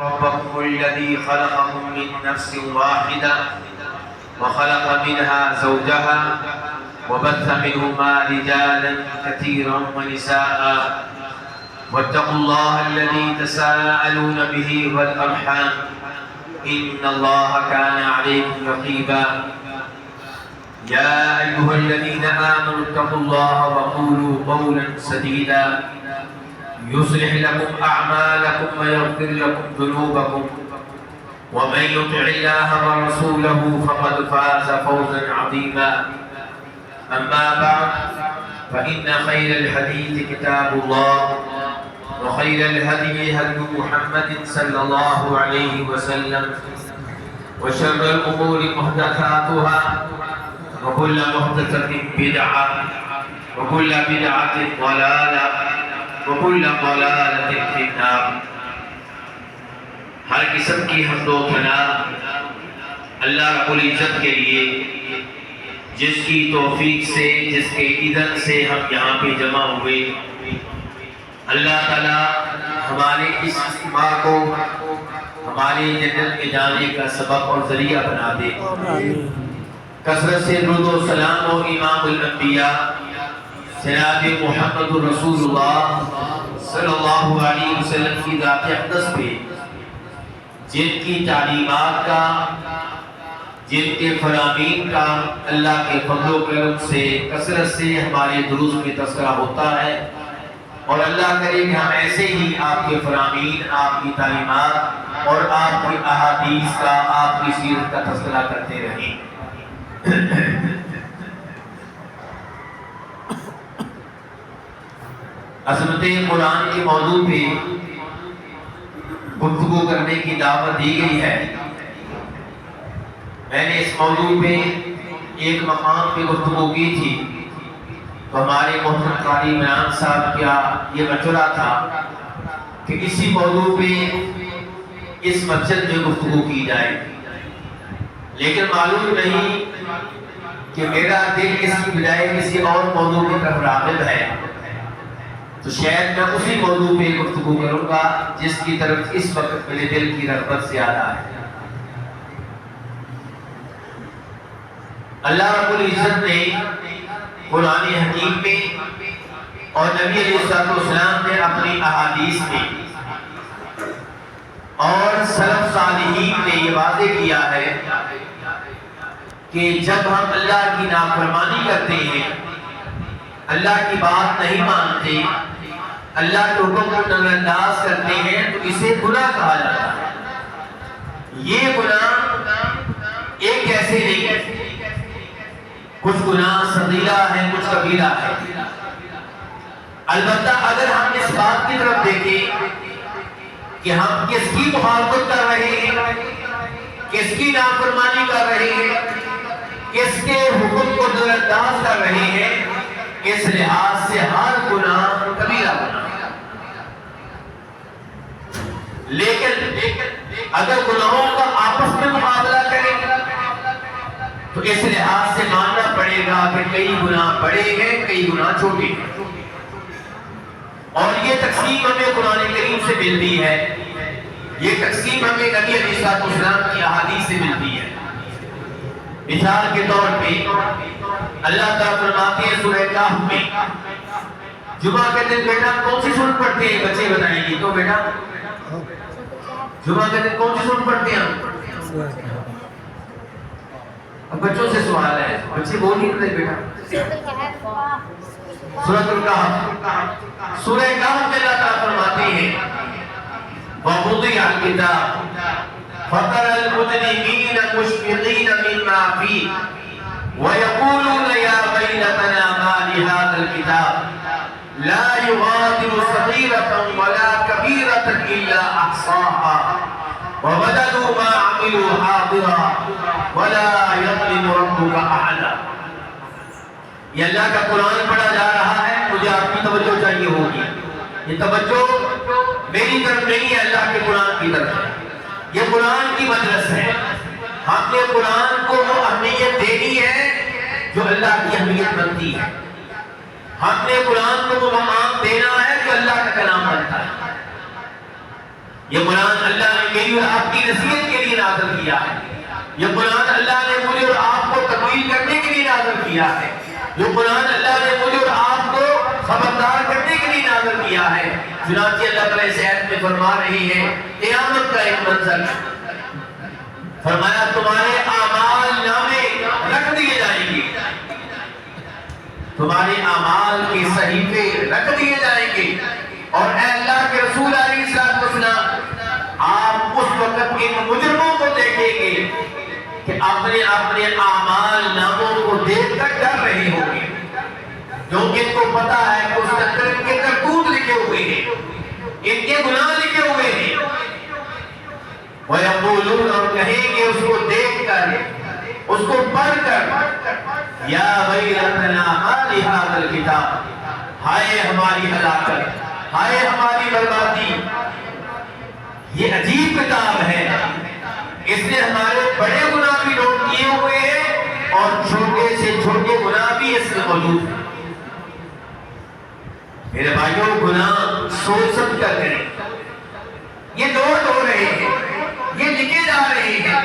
ربكم الذي خلقكم من نفس واحدة وخلق منها زوجها وبث منهما رجالا كثيرا ونساء واتقوا الله الذي تساءلون به والأرحام إن الله كان عليكم رقيبا يا أيها الذين آمنوا اتقوا الله وقولوا قولا سديدا يصلح لكم أعمالكم ويغفر لكم ذنوبكم ومن يطع الله ورسوله فقد فاز فوزا عظيما أما بعد فإن خير الحديث كتاب الله وخير الهدي هدي محمد صلى الله عليه وسلم وشر الأمور محدثاتها وكل محدثة بدعة وكل بدعة ضلالة وكل ضلالة في النار۔ ہر قسم کی حمد و ثنا اللہ رب العزت کے لیے، جس کی توفیق سے، جس کے اذن سے ہم یہاں پہ جمع ہوئے۔ اللہ تعالیٰ ہمارے اس اجتماع کو ہمارے جنت میں جانے کا سبب اور ذریعہ بنا دے۔ کثرت سے درود و سلام و امام الانبیاء جناب محمد رسول اللہ صلی اللہ علیہ وسلم کی ذات اقدس پہ، جن کی تعلیمات کا، جن کے فرامین کا اللہ کے فضل و کرم سے کثرت سے ہمارے دروس میں تذکرہ ہوتا ہے، اور اللہ کرے کہ ہم ایسے ہی آپ کے فرامین، آپ کی تعلیمات اور آپ کی احادیث کا، آپ کی سیرت کا تذکرہ کرتے رہیں۔ عظمت قرآن کے موضوع پہ گفتگو کرنے کی دعوت دی گئی ہے۔ میں نے اس موضوع پہ ایک مقام پہ گفتگو کی تھی، تو ہمارے محترم قاری عمران صاحب کیا یہ مشورہ تھا کہ اسی موضوع پہ اس مسجد میں گفتگو کی جائے، لیکن معلوم نہیں کہ میرا دل اس کی بجائے کسی اور موضوع کی طرف راغب ہے، تو شاید میں اسی موضوع پہ گفتگو کروں گا جس کی طرف اس وقت میرے دل کی رغبت زیادہ ہے۔ اللہ رب العزت نے قرآن حکیم میں اور نبی علیہ السلام نے اپنی احادیث میں اور سلف صالحین نے یہ واضح کیا ہے کہ جب ہم اللہ کی نافرمانی کرتے ہیں، اللہ کی بات نہیں مانتے، اللہ کے حکم کو نظر انداز کرتے ہیں، تو اسے گناہ کہا جاتا ہے۔ یہ گناہ ایک ایسے نہیں، کچھ گناہ صغیرہ ہے، کچھ کبیرہ ہے۔ البتہ اگر ہم اس بات کی طرف دیکھیں کہ ہم کس کی مخالفت کر رہے ہیں، کس کی نافرمانی کر رہے ہیں، کس کے حکم کو نظر انداز کر رہے ہیں، اس لحاظ سے ہر گناہ کبیرہ گناہ۔ لیکن اگر گناہوں کا آپس میں مقابلہ کریں تو اس لحاظ سے ماننا پڑے گا کہ کئی گناہ بڑے ہیں، کئی گناہ چھوٹے ہیں، اور یہ تقسیم ہمیں قرآن کریم سے ملتی ہے، یہ تقسیم ہمیں نبی علیہ السلام کی احادیث سے ملتی ہے۔ مثال کے طور پہ اللہ تعالیٰ فرماتے ہیں سورہ کہف میں، جمعہ کے دن بیٹا کون سی سورت پڑھتے ہیں؟ بچے بتائیں گے تو بیٹا جمعہ کے دن کون سی سورت پڑھتے ہیں؟ اب بچوں سے سوال ہے، بچے بول نہیں رہے بیٹا۔ سورۃ الکہف، سورہ کہف میں اللہ تعالیٰ فرماتے ہیں وَوُضِعَ الْكِتَابُ فَتَرَى الْمُجْرِمِينَ مُشْفِقِينَ مِمَّا فِيهِ وَيَقُولُونَ يَا وَيْلَتَنَا مَا لِهَذَا الْكِتَابِ لَا يُغَادِرُ صَغِيرَةً وَلَا كَبِيرَةً إِلَّا أَحْصَاهَا وَوَجَدُوا مَا عَمِلُوا حَاضِرًا وَلَا يَظْلِمُ رَبُّكَ أَحَدًا۔ یہ اللہ کا قرآن پڑھا جا رہا ہے، مجھے آپ کی توجہ چاہیے ہوگی۔ یہ توجہ میری طرف نہیں ہے، اللہ کے قرآن کی طرف ہے۔ یہ قرآن کی مجلس ہے، ہم نے قرآن کو وہ اہمیت دینی ہے جو اللہ کی اہمیت بنتی ہے۔ ہم نے قرآن کو وہ مقام دینا ہے جو اللہ کا کلام بنتا ہے۔ یہ قرآن اللہ نے لیے اور آپ کی نصیحت کے لیے نازل کیا ہے۔ یہ قرآن اللہ نے مجھے اور آپ کو تکمیل کرنے کے لیے نازل کیا ہے۔ یہ قرآن اللہ نے مجھے اور آپ کو خبردار کرنے کے لیے نازل کیا ہے۔ چنانچہ اللہ تعالیٰ اس آیت میں فرما رہی ہے قیامت کا ایک منظر، فرمایا تمہارے اعمال نامے رکھ دیے جائیں گے، تمہارے اعمال کے صحیفے رکھ دیے جائیں گے، اور اے اللہ کے رسول علیہ السلام آپ اس وقت ان مجرموں کو دیکھیں گے کہ اپنے اپنے اعمال ناموں کو دیکھ کر ڈر رہے ہوں گے، کیونکہ ان کو پتا ہے کہ اس اندر ان کے کرتوت لکھے ہوئے ہیں، ان کے گناہ لکھے ہوئے ہیں۔ وَيَقُولُونَ، اور کہیں گے اس کو دیکھ کر، اس کو پڑھ کر، یا ویلتنا ما لہذا الکتاب، ہائے ہماری ہلاکت، ہائے ہماری بربادی، یہ عجیب کتاب ہے، اس نے ہمارے بڑے گناہ بھی نوٹ کیے ہوئے ہیں اور چھوٹے سے چھوٹے گناہ بھی اس میں موجود ہیں۔ میرے بھائیوں، گناہ سوچ سمجھ کر کریں، یہ نوٹ ہو رہے ہیں، یہ لکھے جا رہے ہیں۔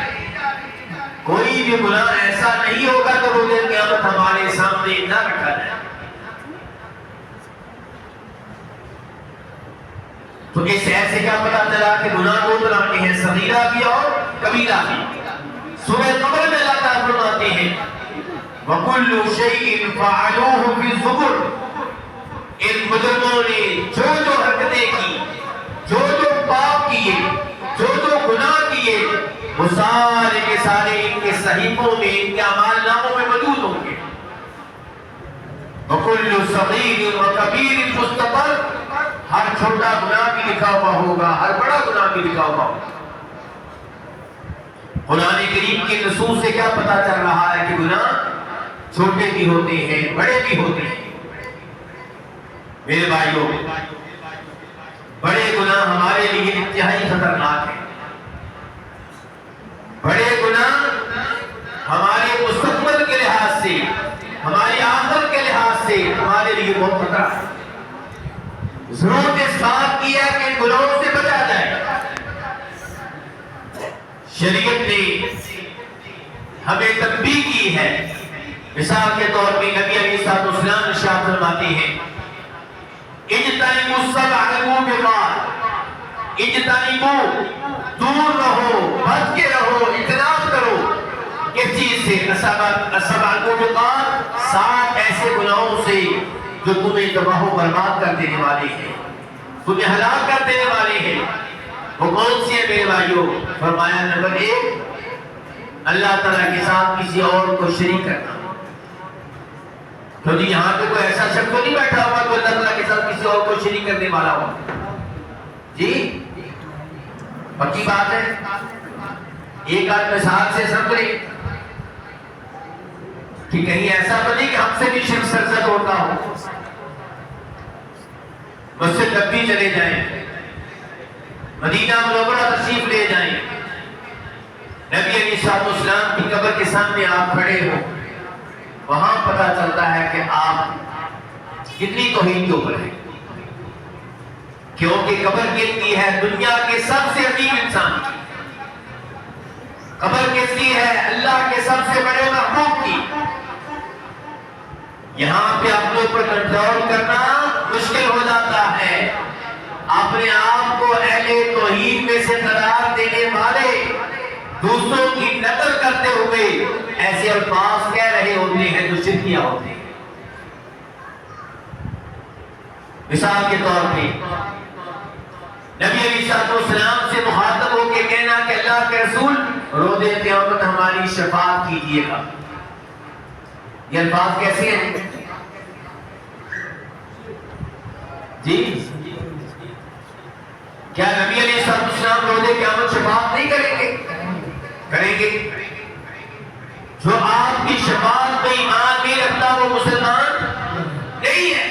کوئی بھی گناہ ایسا نہیں ہوگا تو روز قیامت ہمارے سامنے نہ رکھا جائے۔ تو اس ایسے کیا پتا چلا کہ گناہ دو طرح کے ہیں، صغیرہ بھی اور کبیرہ بھی۔ سورہ قمر میں اللہ تعالیٰ فرماتے ہیں وَكُلُّ شَيْءٍ فَعَلُوهُ فِي الزُّبُرِ، ان مجرموں نے جو جو حرکتیں کی، جو جو پاپ کیے، جو جو گناہ کیے، وہ سارے کے سارے ان کے صحیفوں میں، ان کے اعمال ناموں میں موجود ہوں گے۔ وَكُلُّ صَغِيرٍ وَكَبِيرٍ مُسْتَطَرٍ، ہر چھوٹا گناہ بھی لکھا ہوا ہوگا، ہر بڑا گناہ بھی لکھا ہوا ہوگا۔ قرآن کریم کے نصوص سے کیا پتا چل رہا ہے کہ گناہ چھوٹے بھی ہوتے ہیں، بڑے بھی ہوتے ہیں۔ میرے بھائیوں، بڑے گناہ ہمارے لیے انتہائی خطرناک ہیں۔ بڑے گناہ ہمارے مستقبل کے لحاظ سے، ہماری آخرت کے لحاظ سے ہمارے لیے بہت خطرہ ہے۔ ضرورت اس بات کی ہے کہ گناہوں سے بچا جائے۔ شریعت نے ہمیں تنبیہ کی ہے۔ مثال کے طور پہ نبی علیہ السلام ارشاد فرماتے ہیں اجتنبوا السبع الموبقات، اجتنبوا، دور رہو، بچ کے رہو، اجتناب کرو کس چیز سے؟ السبع الموبقات، 7 ایسے گناہوں سے جو تمہیں تباہ و برباد کر دینے والے ہیں، تمہیں ہلاک کر دینے والے ہیں۔ وہ کون سی ہے میرے بھائیوں؟ فرمایا نمبر 1، اللہ تعالیٰ کے ساتھ کسی اور کو شریک کرنا۔ تو یہاں پہ کوئی ایسا شخص تو نہیں بیٹھا ہوا تو اللہ تعالیٰ کے ساتھ کسی اور کو شریک کرنے والا ہو؟ جی پکی بات ہے؟ ایک آدھ مثال سے سمجھ لیں کہ کہیں ایسا تو نہیں کہ ہم سے بھی شرک سرزد ہوتا ہو۔ مسجد نبوی چلے جائیں، مدینہ منورہ تشریف لے جائیں، نبی علیہ السلام کی قبر کے سامنے آپ کھڑے ہو، وہاں پتہ چلتا ہے کہ آپ کتنی توہین کے اوپر ہیں، کیونکہ قبر کس کی ہے؟ دنیا کے سب سے عظیم انسان کی قبر کس کی ہے؟ اللہ کے سب سے بڑے محبوب کی۔ یہاں پہ اپنے اوپر کنٹرول کرنا مشکل ہو جاتا ہے۔ اپنے آپ کو اہل توحید میں سے قرار دینے والے دوسروں کی نقل کرتے ہوئے ایسے الفاظ کہہ رہے ہوتے ہیں جو شرکیہ ہوتے ہیں۔ مثال کے طور پہ نبی علیہ السلام سے مخاطب ہو کے کہنا کہ اللہ کے رسول روز قیامت ہماری شفاعت کیجیے گا، یہ الفاظ کیسے ہیں جی؟ کیا نبی علیہ السلام روز قیامت شفاعت نہیں کریں گے؟ کریں گے۔ جو آپ کی شفاعت پہ ایمان نہیں رکھتا وہ مسلمان نہیں ہے،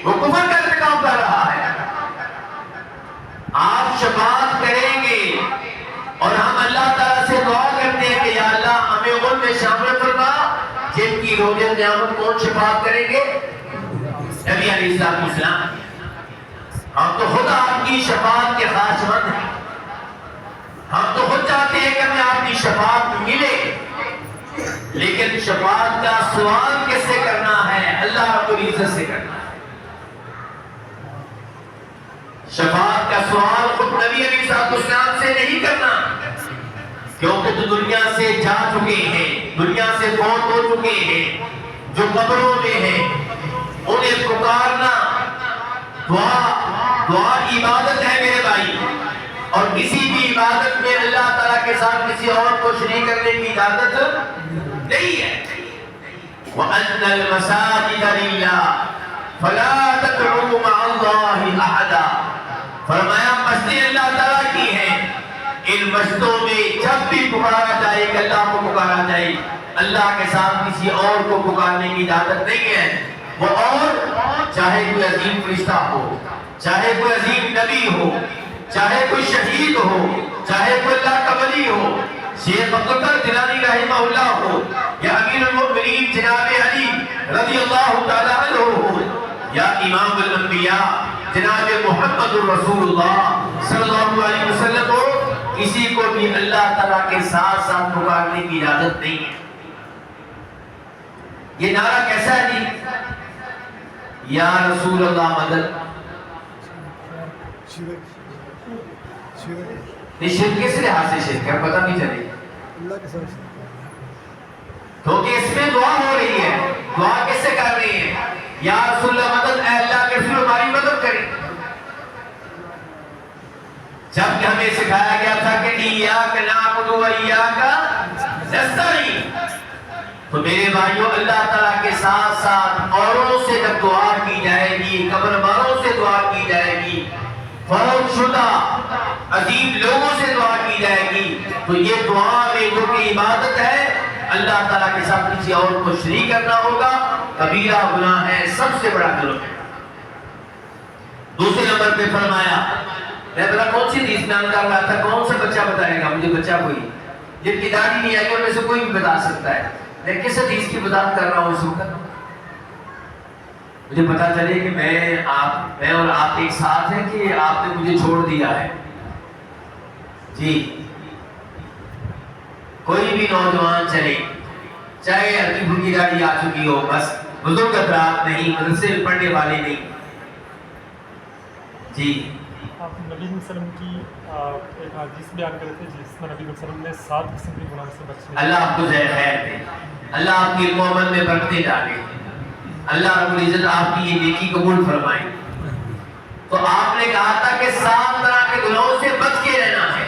وہ کفر کا ارتکاب کر رہا ہے۔ آپ شفاعت کریں گے اور ہم اللہ تعالیٰ سے دعا کرتے ہیں کہ یا اللہ ہمیں ان میں شامل فرما جن کی روز قیامت کون شفاعت کریں گے؟ نبی علیہ السلام۔ ہم تو خود آپ کی شفاعت کے خواہشمند ہیں، شفاعت ملے، لیکن شفاعت کا سوال کس سے کرنا ہے؟ اللہ رب العزت سے کرنا ہے۔ شفاعت کا سوال خود نبی علیہ السلام سے نہیں کرنا، کیونکہ جو دنیا سے جا چکے ہیں، دنیا سے فوت ہو چکے ہیں، جو قبروں میں ہیں، انہیں پکارنا دعا عبادت ہے میرے بھائی، اور کسی بھی عبادت میں اللہ تعالیٰ کے ساتھ کسی اور کو شریک کرنے کی اجازت نہیں ہے۔ وَأَنَّ الْمَسَاجِدَ لِلَّهِ فَلَا تَدْعُوا مَعَ اللَّهِ أَحَدًا، فرمایا مسجد اللہ تعالیٰ کی ہے، ان مسجدوں میں جب بھی پکارا جائے کہ اللہ کو پکارا جائے، اللہ کے ساتھ کسی اور کو پکارنے کی اجازت نہیں ہے۔ وہ اور چاہے کوئی عظیم فرشتہ ہو، چاہے کوئی عظیم نبی ہو، چاہے کوئی شہید ہو، چاہے کوئی اللہ کا ولی ہو، شیخ عبدالقادر جیلانی رحمہ اللہ ہو، یا امیر المؤمنین جناب علی رضی اللہ تعالیٰ عنہ ہو، یا امام الانبیاء جناب محمد الرسول اللہ صلی اللہ علیہ وسلم ہو، کسی کو بھی اللہ تعالیٰ کے ساتھ ساتھ پکارنے کی اجازت نہیں ہے۔ یہ نعرہ کیسا ہے جی؟ یا رسول اللہ مدد، یہ شرک کس لحاظ سے شرک ہے پتہ نہیں چلے، کیونکہ اس میں دعا ہو رہی ہے۔ دعا کس سے کر رہی ہے؟ یا رسول اللہ مدد، اے اللہ کے رسول ہماری مدد کریں۔ جب کہ ہمیں سکھایا گیا تھا کہ ایاک نعبد و ایاک نستعین، تو میرے بھائیوں اللہ تعالیٰ کے ساتھ ساتھ اوروں سے جب دعا کی جائے گی، قبر والوں سے دعا کی جائے گی، فوت شدہ عظیم لوگوں سے دعا کی جائے گی، تو یہ دعا میں جو کہ عبادت ہے اللہ تعالیٰ کے ساتھ کسی اور کو شریک کرنا ہوگا، کبیرہ گناہ ہے، سب سے بڑا جرم ہے۔ دوسرے نمبر پہ فرمایا، میں بلا کون سی حدیث بیان کر رہا تھا، کون سا بچہ بتائے گا مجھے؟ بچہ کوئی جن کی داڑھی نہیں آئی ان میں سے کوئی بھی بتا سکتا ہے، میں کس حدیث کی وضاحت کر رہا ہوں اس وقت؟ مجھے پتا چلے کہ میں اور آپ ایک ساتھ ہیں کہ آپ نے مجھے چھوڑ دیا ہے جی۔ کوئی بھی نوجوان چلے، چاہے ہلکی پھلکی داڑھی آ چکی ہو، بس بزرگ افراد نہیں، مدرسے میں پڑھنے والے نہیں جی۔ آپ نبی علیہ وسلم کی ایک حدیث بیان کرتے تھے جس میں نبی علیہ وسلم نے 7 قسم کے گناہ سے بچنے، اللہ آپ کو خیر دے، اللہ آپ کی محمد میں برکتیں ڈالے، اللہ رب العزت آپ کی یہ نیکی قبول فرمائے۔ تو آپ نے کہا تھا کہ 7 طرح کے گناہوں سے بچ کے رہنا ہے۔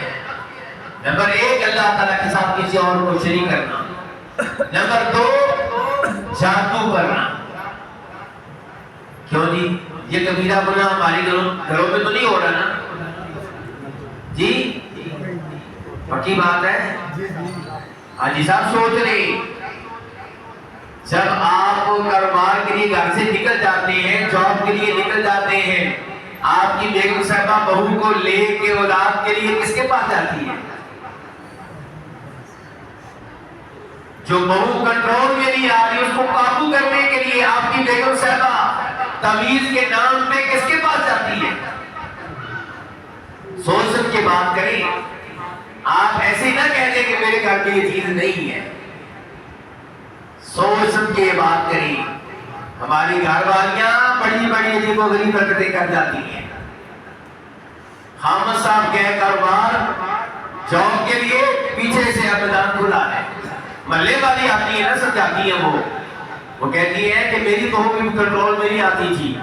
نمبر 1 اللہ تعالیٰ کے ساتھ کسی اور کو شریک کرنا، نمبر 2 جادو کرنا۔ کیوں جی؟ یہ کبیرہ گناہ ہمارے گھروں میں تو نہیں ہو رہا نا جی؟ پکی بات ہے حاجی صاحب سوچ رہے، جب آپ کاروبار کے لیے گھر سے نکل جاتے ہیں، جاب کے لیے نکل جاتے ہیں، آپ کی بیگم صاحبہ بہو کو لے کے اولاد کے لیے کس کے پاس جاتی ہے؟ جو بہو کنٹرول میں نہیں آ رہی اس کو قابو کرنے کے لیے آپ کی بیگم صاحبہ تمیز کے نام پہ کس کے پاس جاتی ہے؟ سوچ سمجھ کے بات کریں، آپ ایسے نہ کہہ دیں کہ میرے گھر میں یہ چیز نہیں ہے، سوچ سمجھ کے بات کریں۔ ہماری گھر والیاں بڑی بڑی عجیب و غریب حرکتیں کر جاتی ہیں۔ حامد صاحب گئے کاروبار جاب کے لیے، پیچھے سے ابدان کھلا ہے، محلے والی آتی ہے نا، سمجھاتی ہیں، وہ کہتی ہے کہ میری بہو بھی کنٹرول میں نہیں آتی تھی،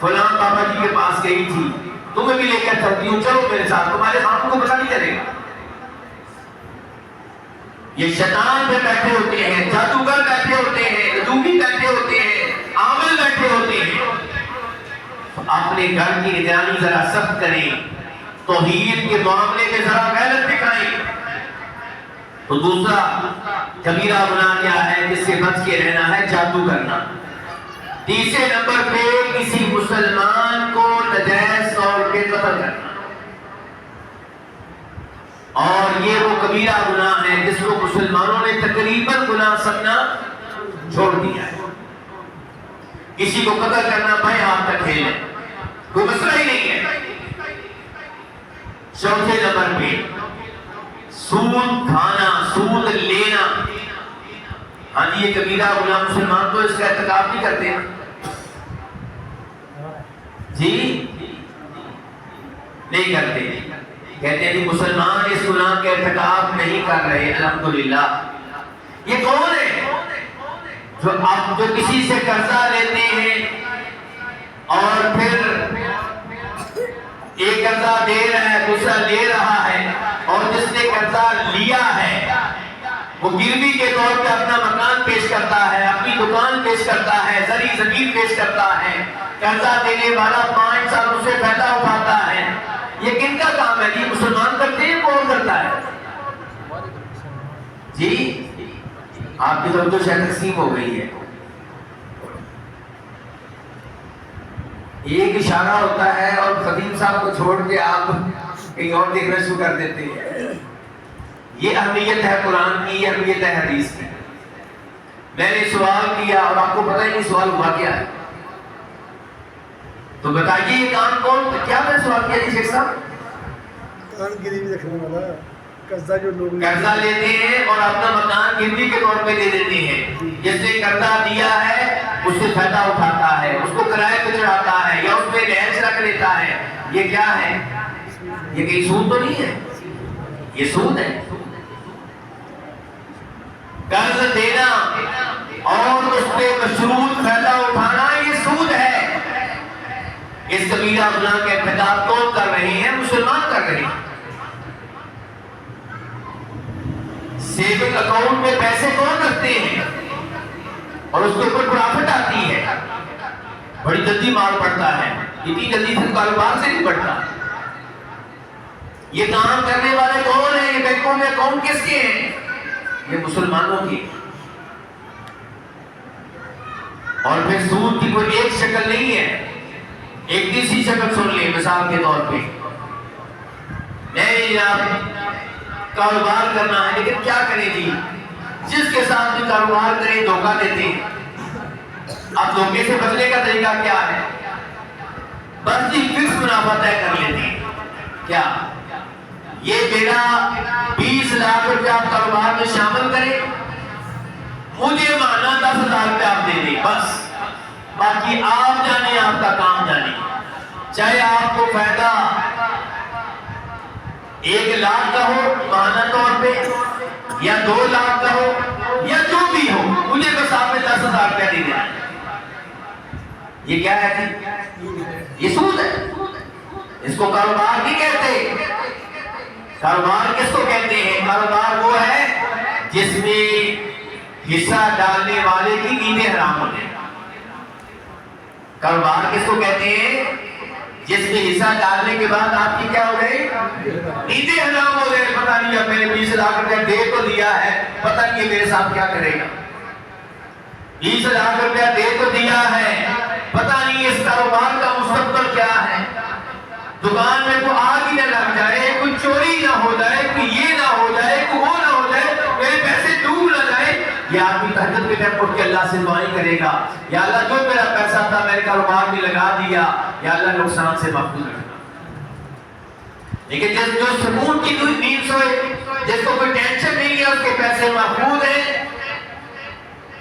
فلاں پاپا جی کے پاس گئی تھی، تمہیں بھی لے کر چلتی ہوں، چلو میرے ساتھ، تمہارے خامن کو پتہ نہیں چلے گا۔ یہ شیطان پہ بیٹھے ہوتے ہیں، جادوگر بیٹھے ہوتے ہیں، جادوگی بیٹھے ہوتے ہیں، عامل بیٹھے ہوتے ہیں۔ اپنے گھر کی نگرانی ذرا سخت کریں، توحید کے معاملے میں ذرا غیرت دکھائیں۔ تو دوسرا کبیرہ گناہ کیا ہے جس سے بچ کے رہنا ہے؟ جادو کرنا۔ تیسرے نمبر پہ کسی مسلمان کو ناجائز طور پہ قتل کرنا، اور یہ وہ کبیرہ گناہ ہے جس کو مسلمانوں نے تقریباً گناہ سمجھنا چھوڑ دیا ہے۔ کسی کو قتل کرنا بھائی ہاتھ تک کھیل ہے، کوئی مسئلہ ہی نہیں ہے۔ چوتھے نمبر پہ سود کھانا، سود لینا، ہاں جی یہ کبیرہ گناہ مسلمان تو اس کا ارتکاب نہیں کرتے ہیں جی، نہیں کرتے، کہتے ہیں کہ مسلمان اس گناہ کے ارتکاب نہیں کر رہے الحمدللہ۔ یہ کون ہے جو کسی سے قرضہ لیتے ہیں اور پھر ایک قرضہ دے رہا ہے دوسرا لے رہا ہے، اور جس نے قرضہ لیا ہے وہ گروی کے طور پہ اپنا مکان پیش کرتا ہے، اپنی دکان پیش کرتا ہے، زرعی زمین پیش کرتا ہے، قرضہ دینے والا 5 سال اس سے فائدہ اٹھاتا ہے، یہ کن کا کام ہے جی؟ مسلمان کرتے ہیں، کون کرتا ہے جی؟ آپ کی طرف تو شاید تقسیم ہو گئی ہے، ایک اشارہ ہوتا ہے اور خطیب صاحب کو چھوڑ کے آپ کہیں اور دیکھنا شروع کر دیتے ہیں۔ یہ اہمیت ہے قرآن کی، یہ اہمیت ہے حدیث کی۔ میں نے سوال کیا اور آپ کو پتہ ہی نہیں سوال ہوا کیا ہے، تو بتائیے یہ کام کون کیا؟ میں سوال کیا جی شیخ صاحب؟ گروی رکھنے والا قرضہ جو لوگ قرضہ لیتے ہیں اور اپنا مکان گروی کے طور پہ دے دیتے ہیں، جس نے قرضہ دیا ہے اس سے فائدہ اٹھاتا ہے، اس کو کرائے پہ چڑھاتا ہے یا اس پہ رہائش رکھ لیتا ہے، یہ کیا ہے؟ یہ کہیں سود تو نہیں ہے؟ یہ سود ہے۔ قرض دینا اور اس پہ مشروط فائدہ اٹھانا یہ سود ہے۔ اس کبیرہ گناہ کے ارتکاب کون کر رہے ہیں؟ مسلمان کر رہے ہیں۔ سیونگ اکاؤنٹ میں پیسے کون رکھتے ہیں اور اس کے اوپر پرافٹ آتی ہے، بڑی جلدی مال پڑتا ہے، اتنی جلدی سے کاروبار سے نہیں پڑتا۔ یہ کام کرنے والے کون ہیں؟ یہ بینکوں میں اکاؤنٹ کس کے ہیں؟ یہ مسلمانوں کی۔ اور پھر سود کی کوئی ایک شکل نہیں ہے، ایک تیسری شکل سن لیں مثال کے طور پہ، کاروبار کرنا ہے لیکن کیا کریں جی؟ جس کے ساتھ بھی کاروبار کریں دھوکہ دیتے ہیں۔ اب دھوکے سے بچنے کا طریقہ کیا ہے؟ بس جی فکس منافع طے کر لیتے ہیں، کیا یہ میرا 20 لاکھ روپیہ آپ کاروبار میں شامل کریں، مجھے مانا 10,000 روپیہ آپ دے دیں، بس باقی آپ جانے، آپ کا کام جانے، چاہے آپ کو فائدہ 1 لاکھ کا ہو ماہانہ طور پہ یا 2 لاکھ کا ہو یا جو بھی ہو، مجھے بس آپ نے 10,000 روپیہ دے دیا۔ یہ کیا ہے جی؟ یہ سود ہے، اس کو کاروبار نہیں کہتے۔ کاروبار کس کو کہتے ہیں؟ کاروبار وہ ہے جس میں حصہ ڈالنے والے کی نیندیں حرام ہوتے ہیں۔ کاروبار کس کو کہتے ہیں؟ جس میں حصہ ڈالنے کے بعد آپ کی کیا ہو گئی؟ نیندیں حرام ہو گئے، پتہ نہیں اب میں نے 20 لاکھ روپیہ دے تو دیا ہے، پتہ نہیں یہ میرے ساتھ کیا کرے گا۔ 20 لاکھ روپیہ دے تو دیا ہے، پتہ نہیں اس کاروبار کا مستقبل کیا ہے۔ دکان میں کوئی آگ ہی نہ لگ جائے، کوئی چوری نہ ہو جائے، کوئی یہ نہ ہو جائے، کوئی وہ نہ ہو جائے، میرے پیسے ڈوب نہ جائے۔ یہ آدمی تہجد کے ٹائم اٹھ کے اللہ سے دعائیں کرے گا، یا اللہ جو میرا پیسہ تھا میں نے کاروبار میں لگا دیا، یا اللہ نقصان سے محفوظ رکھنا۔ لیکن جو سکون کی کوئی نیند سوئے، جس کو کوئی ٹینشن نہیں ہے، اس کے پیسے محفوظ ہیں،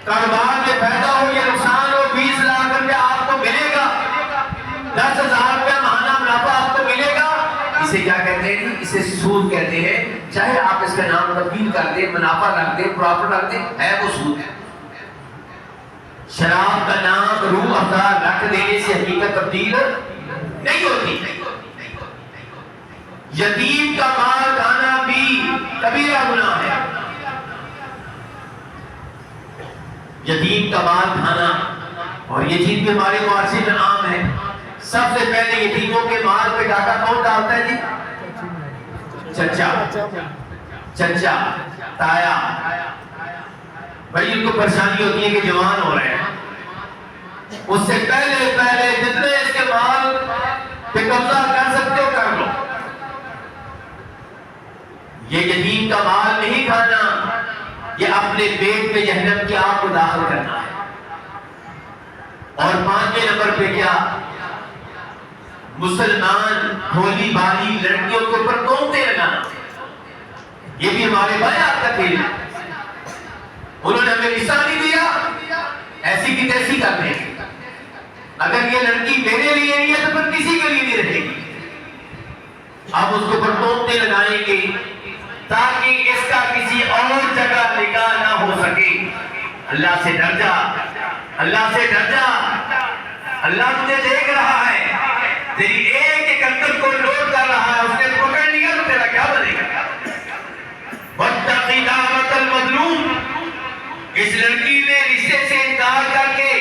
کاروبار میں فائدہ ہو یا نقصان ہو، 20 لاکھ روپیہ آپ کو ملے گا، 10,000 روپیہ ماہانہ منافع آپ کو ملے گا۔ اسے کیا کہتے ہیں؟ اسے سود کہتے ہیں، چاہے آپ اس کا نام تبدیل کر دیں، منافع رکھ دیں، پرافٹ رکھ دیں، ہے وہ سود ہے۔ شراب کا نام روح افزا رکھ دینے سے حقیقت تبدیل نہیں ہوتی۔ یتیم کا مال کھانا بھی کبیرہ گناہ ہے۔ یتیم کا مال کھانا، اور یہ چیز بھی ہمارے معاشرے میں عام ہے۔ سب سے پہلے یتیموں کے مال پہ ڈاکہ کون ڈالتا ہے جی؟ چچا، تایا۔ بھائی ان کو پریشانی ہوتی ہے کہ جوان ہو رہے ہیں، اس سے پہلے جتنے اس کے مال پہ قبضہ کر سکتے ہو کر لو۔ یہ یتیم کا مال نہیں کھانا، یہ اپنے پیٹ میں جہنم کی آگ کو داخل کرنا ہے۔ اور 5ویں نمبر پہ کیا؟ مسلمان بھولی بھالی لڑکیوں کے اوپر تہمتیں لگانا۔ یہ بھی ہمارے بیان کا کھیل، انہوں نے ہمیں رشتہ نہیں دیا، ایسی کی تیسی کر دیں، اگر یہ لڑکی میرے لیے نہیں ہے تو پھر کسی کے لیے نہیں رہے گی، اب اس کو پر ٹوکتے لگائیں گے تاکہ اس کا کسی اور جگہ نکاح نہ ہو سکے۔ اللہ سے ڈر جا، اللہ سے ڈر جا، اللہ تجھے دیکھ رہا ہے، تیری ایک ایک انتر کو نوٹ کر رہا ہے، اس نے پکڑ لیا تو تیرا کیا بنے گا؟ وَاتَّقِ دَعْوَةَ الْمَظْلُومِ، اس لڑکی نے رشتے سے انکار کر کے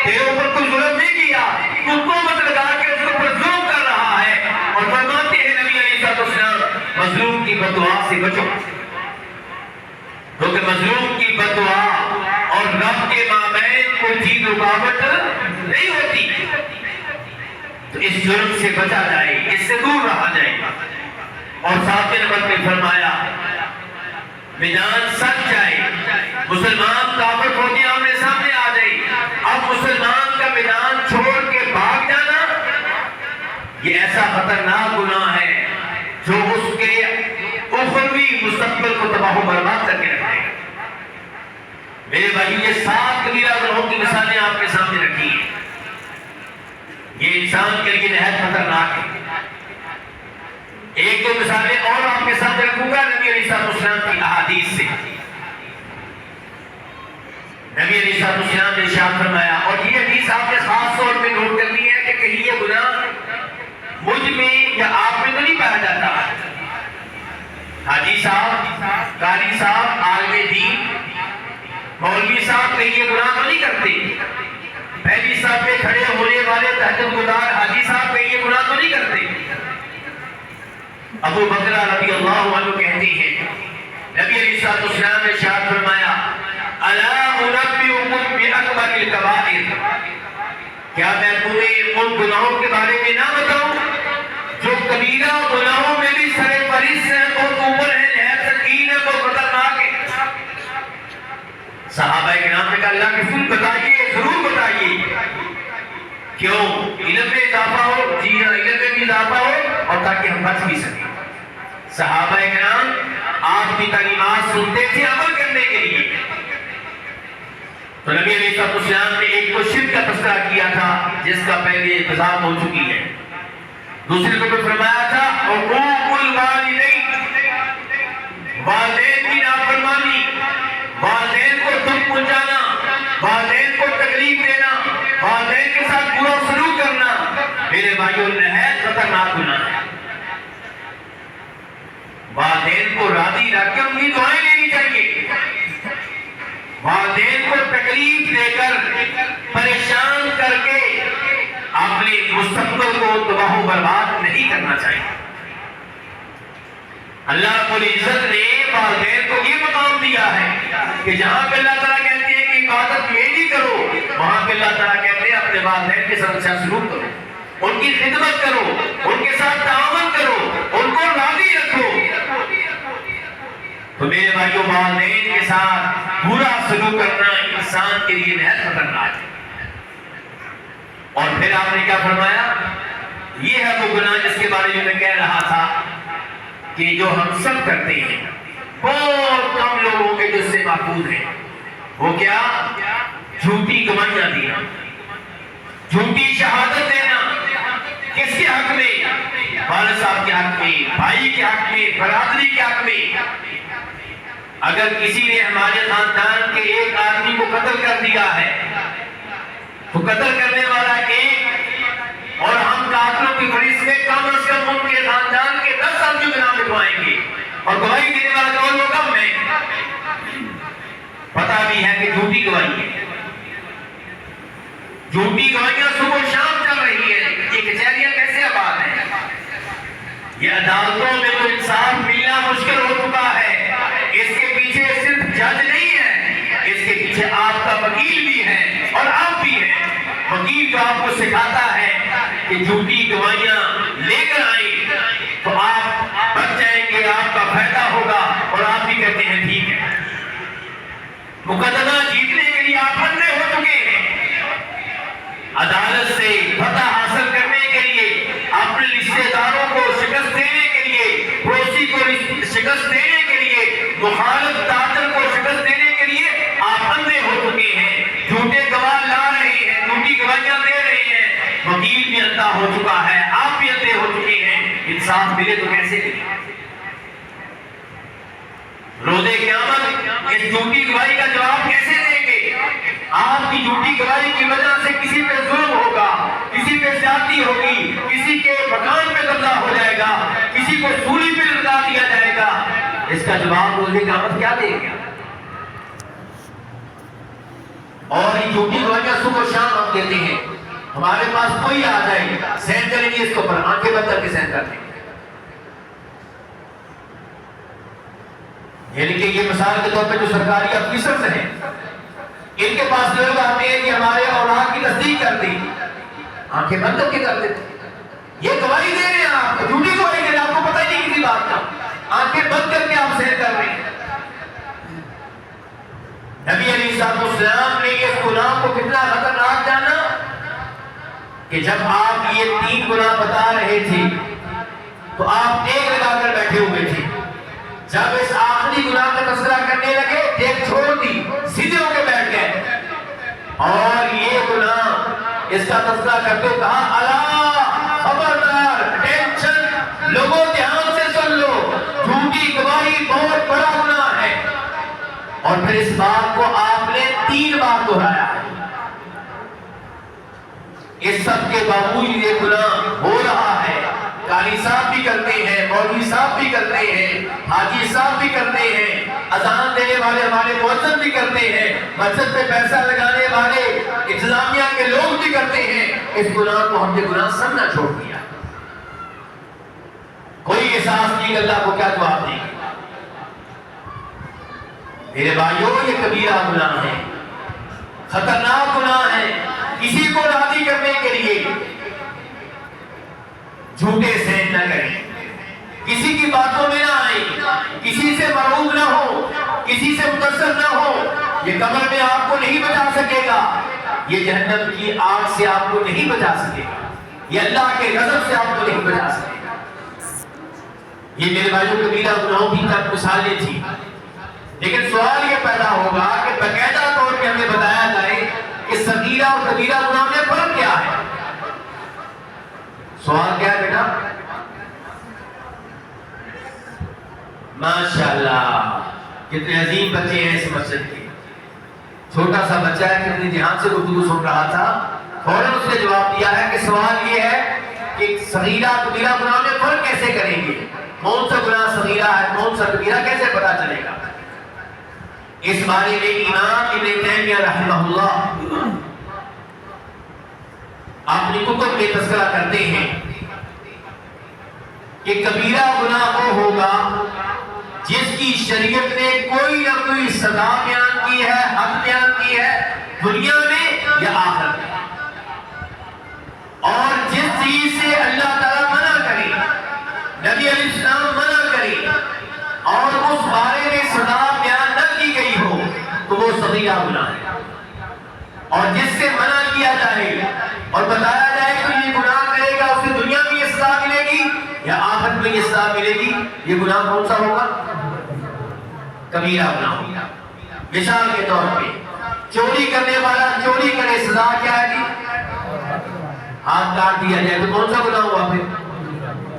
تیرے اوپر کوئی ظلم نہیں کیا، تو قوت لگا کے اس کے اوپر ظلم کر رہا ہے، اور فرماتے ہیں نبی علیہ السلام مظلوم کی بددعا سے بچو، کیونکہ مظلوم کی بددعا اور رب کے مابین کوئی چیز رکاوٹ نہیں ہوتی، تو اس جرم سے بچا جائے، اس سے دور رہا جائے۔ اور ساتویں نمبر پہ فرمایا میدان سچ جائے، مسلمان کافر ہو کے آمنے سامنے آ جائے، اب مسلمان کا میدان چھوڑ کے بھاگ جانا یہ ایسا خطرناک گناہ ہے جو اس کے اخروی مستقبل کو تباہ و برباد کر کے رکھ دے گا۔ میرے بھائی یہ 7 کبیرہ گناہوں کی مثالیں آپ کے سامنے رکھی ہیں، یہ انسان کے لیے نہایت خطرناک ہے۔ ایک دو مثالیں اور آپ کے سامنے رکھوں گا نبی علیہ السلام کی احادیث سے۔ نبی علیہ السلام نے ارشاد فرمایا، اور یہ حدیث آپ نے خاص طور پہ نوٹ کرنی ہے کہ کہیں یہ گناہ مجھ میں یا آپ میں تو نہیں پایا جاتا۔ حاجی صاحب، قاری صاحب، عالم دین، مولوی صاحب کہیں یہ گناہ تو نہیں کرتے، پہلی صف میں کھڑے ہونے والے تہجد گزار حاجی صاحب کہیں یہ گناہ تو نہیں کرتے۔ ابو بکر رضی اللہ عنہ کہتے ہیں نبی علیہ السلام نے ارشاد فرمایا الا انبئکم باکبر الکبائر، کیا میں تمہیں ان گناہوں کے بارے میں نہ بتاؤں جو کبیرہ گناہوں میں بھی سر فہرست ہیں، بہت اوپر ہیں، نہایت سنگین ہیں، بہت خطرناک ہیں۔ صحابہ کرام نے کہا اللہ کے رسول بتائیے، ضرور بتائیے، کیوں؟ علم میں اضافہ ہو، جی ہاں علم میں بھی اضافہ ہو، اور تاکہ ہم بچ بھی سکیں۔ صحابہ کرام آپ کی تعلیمات سنتے تھے عمل کرنے کے لیے، تو نبی علیہ السلام نے ایک تو شرک کا تذکرہ کیا تھا جس کا پہلے انتظام ہو چکی ہے، دوسرے کو فرمایا تھا حقوق الوالدین، والدین کی نافرمانی، والدین کو دکھ پہنچانا، والدین کو تکلیف دینا، والدین کے ساتھ برا سلوک کرنا، میرے بھائیوں نہایت خطرناک گناہ ہے۔ والدین کو راضی رکھ کے ان کی دعائیں لینی چاہیے، والدین کو تکلیف دے کر پریشان کر کے اپنے مستقبل کو تباہ و برباد نہیں کرنا چاہیے۔ اللہ رب العزت نے والدین کو یہ مقام دیا ہے کہ جہاں پہ اللہ تعالیٰ کہتے ہیں کہ عبادت میری کرو، وہاں پہ اللہ تعالیٰ کہتے ہیں اپنے والدین کے ساتھ اچھا سلوک کرو، ان کی خدمت کرو، ان کے ساتھ تعاون کرو، ان کو راضی رکھو۔ تو میرے بھائیوں والدین کے ساتھ برا سلوک کرنا انسان کے لیے نہایت خطرناک ہے۔ اور پھر آپ نے کیا فرمایا؟ یہ ہے وہ گناہ جس کے بارے میں میں کہہ رہا تھا کہ جو ہم سب کرتے ہیں، بہت کم لوگوں کے جو اس سے محفوظ ہیں، وہ کیا؟ جھوٹی گواہیاں دینا، جھوٹی شہادت دینا، کس کے حق میں؟ والد صاحب کے حق میں، بھائی کے حق میں، برادری کے حق میں۔ اگر کسی نے ہمارے خاندان کے ایک آدمی کو قتل کر دیا ہے تو قتل کرنے والا ایک، اور ہم قاتلوں کی فہرست میں کم از کم ان کے خاندان کے 10 آدمی کے نام لکھوائیں گے، اور گواہی دینے والا کون ہوگا؟ میں۔ پتا بھی ہے کہ جھوٹی گواہی ہے، جھوٹی گواہیاں صبح و شام چل رہی ہے، یہ کچہریاں کیسے آباد ہیں؟ یہ عدالتوں میں تو انصاف ملنا مشکل ہو چکا ہے۔ اس کے پیچھے صرف جج نہیں ہے، اس کے پیچھے آپ کا وکیل بھی ہے اور آپ بھی ہیں۔ وکیل جو آپ کو سکھاتا ہے کہ جھوٹی گواہیاں لے کر آئیں تو آپ بچ جائیں گے، آپ کا فائدہ ہوگا، اور آپ بھی کہتے ہیں ٹھیک ہے۔ مقدمہ جیتنے کے لیے آپ اندھے ہو چکے ہیں، عدالت سے فتح حاصل کرنے کے لیے، اپنے رشتہ داروں کو شکست دینے کے لیے، پڑوسی کو شکست مخالف طاقت کو شکست دینے کے لیے آپ اندھے ہو چکے ہیں، جھوٹے گواہ لا رہے ہیں، جھوٹی گواہیاں دے رہے ہیں، وکیل بھی اندھا ہو چکا ہے، آپ بھی اندھے ہو چکے ہیں، انصاف ملے تو کیسے ملے؟ روزے قیامت اس جھوٹی گواہی کا جواب کیسے دیں گے؟ آپ کی جھوٹی گواہی کی وجہ سے کسی پہ ظلم ہوگا، کسی پہ زیادتی ہوگی، کسی کے مکان پہ قبضہ ہو جائے گا، کسی کو سولی پہ لٹا دیا جائے گا، اس کا جواب روزے قیامت کیا دیں گے؟ اور یہ جھوٹی گواہیاں صبح و شام ہم دیتے ہیں، ہمارے پاس کوئی آ جائے سین کریں گے اس کو پر آنکھیں بند کر کے سین کر دیں گے۔ یعنی کہ یہ مثال کے طور پہ جو سرکاری افیسرز ہیں، ان کے پاس لوگ آتے ہیں کہ ہمارے اولاد کی تصدیق کر دی، آنکھیں بند کر کے کر دیتے ہیں۔ یہ گواہی دے رہے ہیں، آپ جھوٹی گواہی دے رہے ہیں، آپ کو پتہ ہی نہیں کسی بات کا، آنکھیں بند کر کے آپ سین کر رہے ہیں۔ نبی علیہ السلام نے اس گناہ کو کتنا خطرناک جانا کہ جب آپ یہ 3 گناہ بتا رہے تھے تو آپ ٹیک لگا کر بیٹھے ہوئے تھے، جب اس آخری گناہ کا تذکرہ کرنے لگے ٹیک چھوڑ دی، سیدھے ہو کے بیٹھ گئے، اور یہ گناہ اس کا تذکرہ کرتے کہا الا خبردار، ٹینشن، لوگوں دھیان سے سن لو، جھوٹی گواہی بہت بڑا گناہ ہے۔ اور پھر اس بات کو آپ نے 3 بار دہرایا ہے۔ اس سب کے باوجود یہ گناہ ہو رہا ہے، قاری صاحب بھی کرتے ہیں، مولوی صاحب بھی کرتے ہیں، حاجی صاحب بھی کرتے ہیں، اذان دینے والے ہمارے مؤذن بھی کرتے ہیں، مسجد پہ پیسہ لگانے والے انتظامیہ کے لوگ بھی کرتے ہیں۔ اس گناہ کو ہم نے گناہ سمجھنا چھوڑ دیا، کوئی احساس نہیں، اللہ کو کیا جواب دیں گے؟ میرے بھائیوں، یہ کبیرہ گناہ ہے، خطرناک گناہ ہے۔ کسی کو راضی کرنے کے لیے جھوٹے سین نہ کریں، کسی کی باتوں میں نہ آئیں، کسی سے مرعوب نہ ہو، کسی سے متاثر نہ ہو۔ یہ قبر میں آپ کو نہیں بچا سکے گا، یہ جہنم کی آگ سے آپ کو نہیں بچا سکے گا، یہ اللہ کے غضب سے آپ کو نہیں بچا سکے گا۔ یہ میرے بھائیوں کبیرہ گناہوں کی تک مثالیں تھی، لیکن سوال یہ پیدا ہوگا کہ باقاعدہ طور پہ ہمیں بتایا جائے کہ صغیرہ اور کبیرہ گناہ میں فرق کیا ہے۔ سوال کیا ہے بیٹا؟ ماشاءاللہ، کتنے عظیم بچے ہیں اس مسجد کے۔ چھوٹا سا بچہ ہے، کتنی دھیان سے گفتگو سن رہا تھا، فوراً اس نے جواب دیا ہے کہ سوال یہ ہے کہ صغیرہ کبیرہ گناہ میں فرق کیسے کریں گے، کون سا گناہ صغیرہ ہے کون سا کبیرہ، کیسے پتا چلے گا؟ اس بارے میں امام ابن تیمیہ رحمہ اللہ اپنی کتب میں تذکرہ کرتے ہیں کہ کبیرہ گناہ وہ ہوگا جس کی شریعت نے کوئی نہ کوئی سزا بیان کی ہے، حد بیان کی ہے، دنیا میں یا آخرت میں، اور جس چیز سے اللہ تعالیٰ منع کرے، نبی علیہ السلام منع کرے، اور اس بارے میں سزا بیان نہ کی گئی ہو تو وہ صغیرہ گناہ ہے، اور جس سے منع کیا جائے اور بتایا جائے کہ یہ گناہ کرے گا اسے دنیا میں یہ سزا ملے گی یا آخرت میں یہ سزا ملے گی، یہ گناہ کون سا ہوگا؟ کبیرہ گناہ ہوگا۔ مثال کے طور پہ چوری کرنے والا چوری کرے، سزا کیا ہے جی؟ ہاتھ کاٹ دیا جائے، تو کون سا گناہ ہوا پھر؟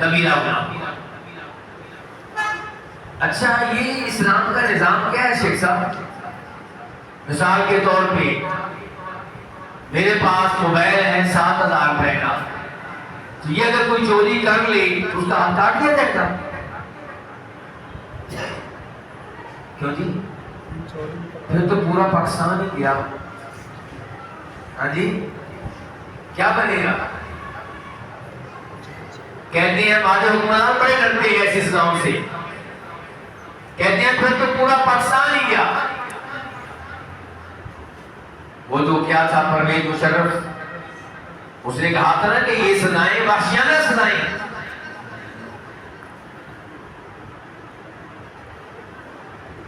کبیرہ گناہ ہوا۔ اچھا، یہ اسلام کا نظام کیا ہے شیخ صاحب؟ مثال کے طور پہ میرے پاس موبائل ہے 7,000 روپے کا، تو یہ اگر کوئی چوری کر لے تو اس کا ہاتھ کاٹ دیا جائے گا؟ کیوں جی؟ پھر تو پورا پاکستان ہی گیا۔ ہاں جی، کیا بنے گا؟ کہتے ہیں ہمارے حکمران بڑے ڈرتے ہیں ایسی سزاؤں سے، کہتے ہیں پھر تو پورا پاکستان ہی گیا۔ وہ جو کیا تھا پرویز مشرف، اس نے کہا تھا نا کہ یہ سزائیں وحشیانہ سزائیں،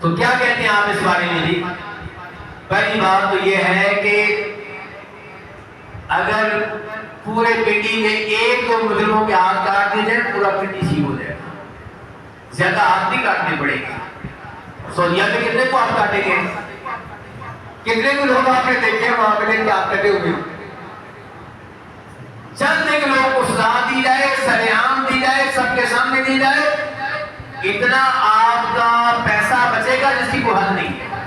تو کیا کہتے ہیں آپ اس بارے میں جی؟ پہلی بات تو یہ ہے کہ اگر پورے پنڈی میں ایک دو مجرموں کے ہاتھ کاٹ دیے جائیں پورا پنڈی ٹھیک ہو جائے گا، زیادہ ہاتھ نہیں کاٹنے پڑے گا، سعودیہ میں کتنے کو آپ کاٹیں گے؟ کتنے کو لوگ آپ نے دیکھے وہاں ملیں کہ آپ کٹے ہوئے؟ چند ایک لوگ کو سزا دی جائے، سر عام دی جائے، سب کے سامنے دی جائے، اتنا آپ کا پیسہ بچے گا جس کی کوئی حد نہیں ہے۔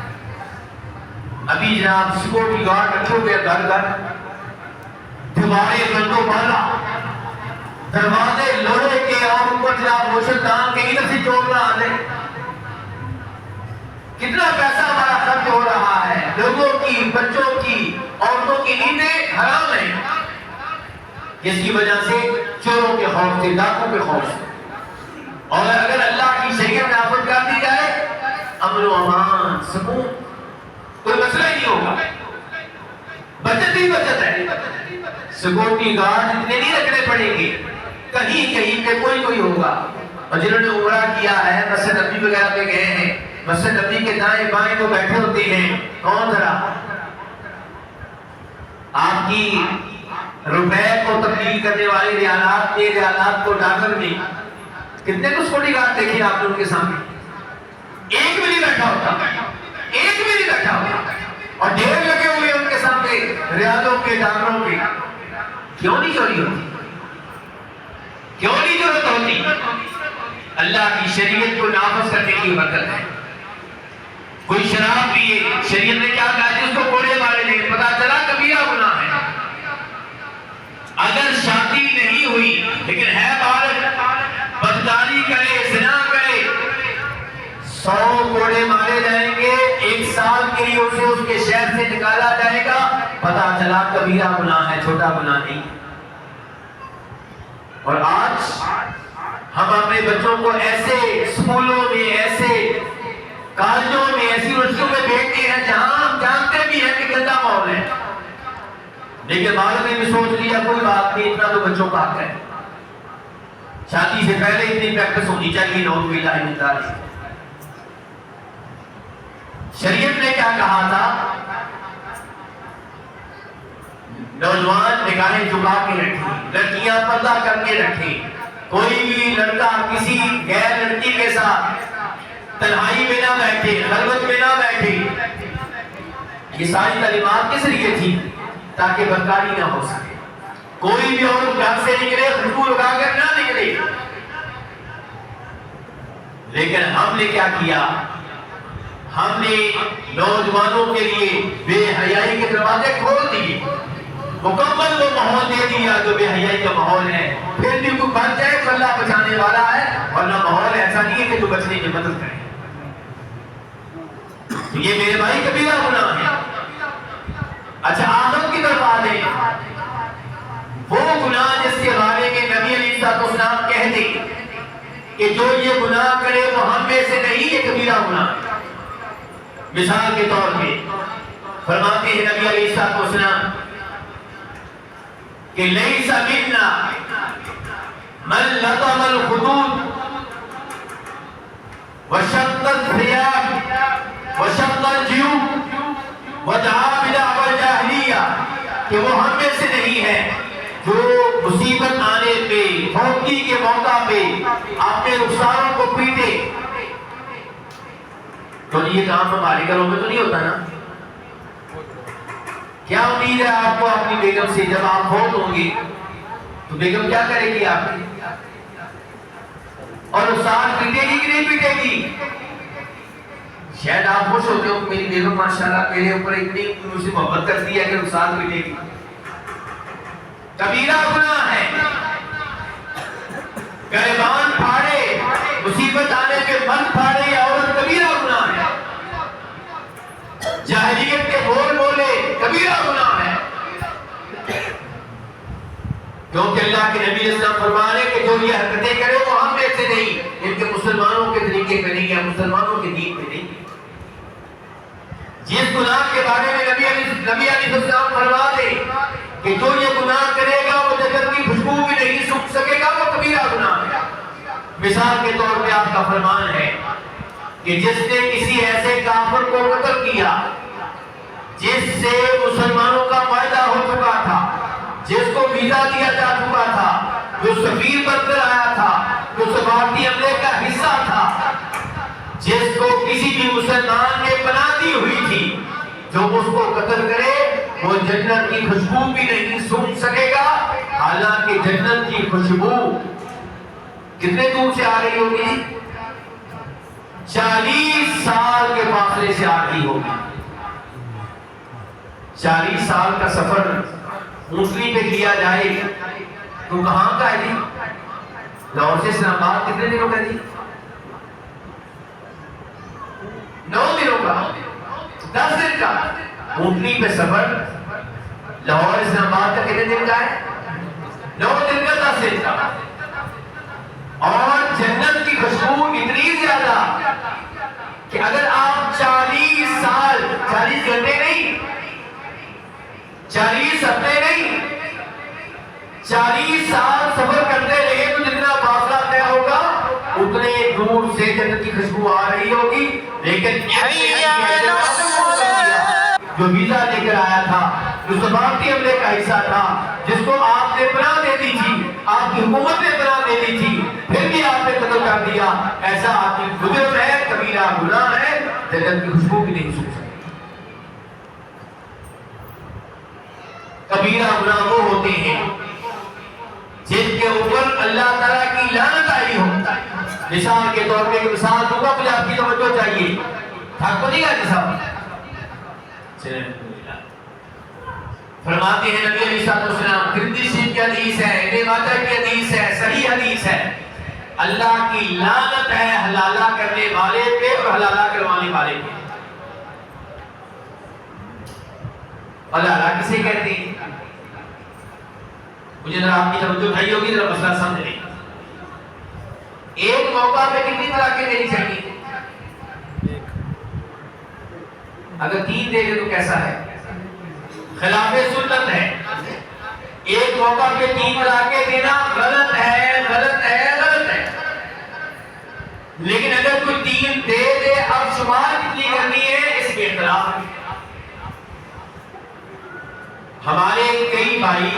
ابھی جناب سیکورٹی گارڈ رکھے ہوئے گھر گھر، دیواریں بندوں والا، دروازے لوہے کے، اور اوپر جناب روشندان کے، ادھر سے چور نہ آنے۔ کتنا پیسہ ہمارا خرچ ہو رہا ہے، لوگوں کی، بچوں کی، عورتوں کی نیندیں حرام ہیں، جس کی وجہ سے چوروں کے خوف سے، ڈاکوں کے خوف سے۔ اور اگر اللہ کی شریعت نافذ کر دی جائے، امن و امان، سکون، کوئی مسئلہ ہی نہیں ہوگا، بچت ہی بچت ہے۔ سیکورٹی گارڈ اتنے نہیں رکھنے پڑیں گے، کہیں کہیں پہ کوئی ہوگا۔ اور جنہوں نے عمرہ کیا ہے، مسجد نبی وغیرہ پہ گئے ہیں، مسجد نبی کے دائیں بائیں وہ بیٹھے ہوتے ہیں، کون ذرا آپ کی روپے کو تبدیل کرنے والے ریالات کے، ریالات کو ڈالر میں، کتنے کو سیکورٹی گارڈ دیکھیں آپ نے ان کے سامنے؟ ایک بھی نہیں بیٹھا ہوتا، ایک بھی نہیں بیٹھا ہوتا، اور ڈھیر لگے ہوئے ان کے سامنے ریالوں کے، ڈالروں کے۔ کیوں نہیں چوری ہوتی؟ کیوں نہیں ضرورت ہوتی؟ اللہ کی شریعت کو نافذ کرنے کی برکت ہے۔ کوئی شراب پیے، شریعت نے کیا کہا ہے؟ اس کو کوڑے مارے لیں، پتا چلا کبیرہ گناہ ہے۔ اگر شادی نہیں ہوئی لیکن ہے بالغ، بدکاری کرے، زنا کرے، 100 کوڑے مارے جائیں گے، 1 سال کے لیے اسے اس کے شہر سے نکالا جائے گا، پتا چلا کبیرہ گناہ ہے، چھوٹا گناہ نہیں۔ اور آج ہم اپنے بچوں کو ایسے اسکولوں میں، ایسے کالجوں میں، ایسی یونیورسٹیوں میں بھیجتے ہیں جہاں ہم جانتے بھی ہیں کہ گندا ماحول ہے، لیکن والد نے بھی سوچ لیا کوئی بات نہیں، اتنا تو بچوں کا حق ہے، شادی سے پہلے اتنی پریکٹس ہونی چاہیے۔ نعوذ باللہ من ذالک۔ شریعت نے کیا کہا تھا؟ نوجوان نگاہیں جھکا کے رکھیں، لڑکیاں پردہ کر کے رکھیں، کوئی بھی لڑکا کسی غیر لڑکی کے ساتھ تنہائی میں نہ بیٹھے، خلوت میں نہ بیٹھے۔ یہ ساری تعلیمات کس لیے تھی؟ تاکہ بدکاری نہ ہو سکے، کوئی بھی عورت گھر سے نکلے خوشبو لگا کر نہ نکلے۔ لیکن ہم نے کیا کیا؟ ہم نے نوجوانوں کے لیے بے حیائی کے دروازے کھول دیے، مکمل وہ ماحول دے دیا جو بے حیائی کا ماحول ہے۔ پھر بھی کوئی بچ جائے تو اللہ بچانے والا ہے، ورنہ ماحول ایسا نہیں ہے کہ جو بچنے کی مدد کرے۔ یہ میرے بھائی کبیرہ گناہ ہے۔ اچھا آخرت کی طرف آ جائیں، وہ گناہ جس کے بارے میں نبی علیہ السلام کہہ دیں کہ جو یہ گناہ کرے وہ ہم میں سے نہیں، یہ کبیرہ گناہ ہے۔ مثال کے طور پہ فرماتے ہیں نبی علیہ السلام کہ لیس منا من لطم الخدود وشق الثياب وشق الجيوب ودعا بدعوى الجاہلیہ، کہ وہ ہم میں سے نہیں ہے جو مصیبت آنے پہ، پھونکی کے موقع پہ اپنے رخساروں کو پیٹے۔ تو یہ کام ہمارے گھروں میں تو نہیں ہوتا نا؟ کیا امید ہے آپ کو اپنی بیگم سے؟ جب آپ فوت ہوں گے تو بیگم کیا کرے گی آپ کی؟ اور رخسار پیٹے گی کہ نہیں پیٹے گی؟ شاید آپ خوش ہوتے ہو کہ میری بیگم ماشاءاللہ میرے اوپر اتنی مجھ سے محبت کرتی ہے کہ رخسار پیٹے گی۔ کبیرہ گناہ ہے، گریبان پھاڑے، مصیبت آنے پہ من پھاڑے، عورت کبیرہ گناہ ہے۔ جاہلیت کے بول بولے، کبیرہ گناہ ہے۔ کیونکہ اللہ کے نبی علیہ السلام فرما رہے کہ جو یہ حرکتیں کرے وہ ہم میں سے نہیں، ان کے مسلمانوں کے طریقے پہ نہیں ہے، مسلمانوں کے دین پہ نہیں۔ جس گناہ کے بارے میں نبی علیہ السلام فرما دے کہ جو یہ گناہ کرے گا وہ جنت کی خوشبو بھی نہیں سونگھ سکے گا، وہ کبیرہ گناہ ہے۔ مثال کے طور پہ آپ کا فرمان ہے کہ جس نے کسی ایسے کافر کو قتل کیا جس سے مسلمانوں کا معاہدہ ہو چکا تھا، جس کو ویزا دیا جا چکا تھا، جو سفیر بن کر آیا تھا، جو سفارتی عملے کا حصہ تھا، جس کو کسی بھی مسلمان نے بنا دی ہوئی تھی، جو اس کو قتل کرے وہ جنت کی خوشبو بھی نہیں سونگھ سکے گا، حالانکہ جنت کی خوشبو کتنے دور سے آ رہی ہوگی؟ 40 سال کے فاصلے سے آ رہی ہوگی۔ 40 سال کا سفر اونٹنی پہ کیا جائے تو کہاں کا ہے جی؟ لاہور سے اسلام آباد کتنے دنوں کا جی؟ 9 دنوں کا، 10 دن کا اونٹنی پہ سفر لاہور اسلام آباد کا کتنے دن کا ہے؟ 9 دن کا، 10 دن کا۔ اور جنت کی خوشبو اتنی زیادہ کہ اگر آپ 40 سال، 40 گھنٹے نہیں، 40 ہفتے نہیں، 40 سال سفر کرتے رہے تو جتنا فاصلہ طے ہوگا اتنے دور سے جنت کی خوشبو آ رہی ہوگی۔ لیکن جو ویزا لے کر آیا تھا، جو سفارتی عملے کا حصہ تھا، جس کو آپ نے پناہ دے دی تھی، آپ کی حکومت نے پناہ دے دی تھی، پھر بھی آپ نے قتل کر دیا، ایسا آدمی مجرم ہے، کبیرہ گناہ ہے، جنت کی خوشبو بھی نہیں سونگھ سکتا۔ کبیرہ گناہ وہ ہوتے ہیں جن کے اوپر اللہ تعالیٰ کی لعنت آئی ہو۔ مثال کے طور پہ ایک مثال دوں گا، مجھے آپ کی توجہ چاہیے، تھک پڑے گا جی صاحب؟ فرماتے ہیں نبی علیہ السلام، ترمذی شریف کی حدیث ہے، ابن ماجہ کی حدیث ہے، صحیح حدیث ہے، اللہ کی لعنت ہے حلالہ کرنے والے پہ اور حلالہ کروانے والے پہ۔ حلالہ کسے کہتے ہیں؟ مجھے ذرا آپ کی توجہ اٹھائی ہوگی، ذرا مسئلہ سمجھ لیں۔ ایک موقع پہ کتنی طلاقیں دینی چاہیے؟ اگر 3 دے گے تو کیسا ہے؟ خلاف سنت ہے۔ ایک موقع پہ 3 طلاقیں دینا غلط ہے، غلط ہے، غلط ہے۔ لیکن اگر کوئی 3 دے دے، اب شمار کتنی کرنی ہے اس کے اختلاف ہے۔ ہمارے کئی بھائی،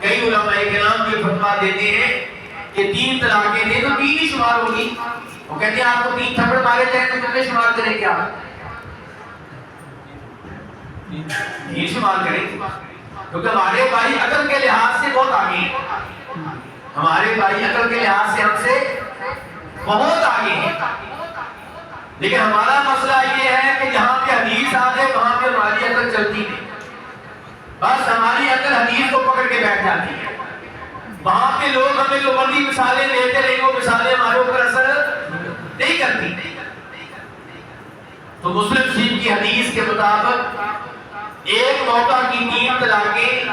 کئی علماء کرام یہ فتویٰ دیتے ہیں کہ 3 طلاقیں دیں تو 3 ہی شمار ہوگی۔ وہ کہتے ہیں آپ کو 3 تھپڑ مارے جائیں تو کتنے شمار کریں کیا؟ 3 شمار کریں، کیونکہ ہمارے بھائی عقل کے لحاظ سے بہت آگے ہیں۔ ہمارے بھائی عقل کے لحاظ سے ہم سے بہت آگے ہیں، لیکن ہمارا مسئلہ یہ ہے کہ جہاں پہ حدیث آ جائے وہاں پہ ہماری عقل چلتی نہیں، بس ہماری عقل حدیث کو پکڑ کے بیٹھ جاتی ہے۔ وہاں پہ لوگ ہمیں جو بڑی مثالیں دیتے رہے، وہ مثالیں ہمارے اوپر اثر نہیں کرتی۔ تو مسلم شریف کی حدیث کے مطابق ایک موقع کی 3 طلاقیں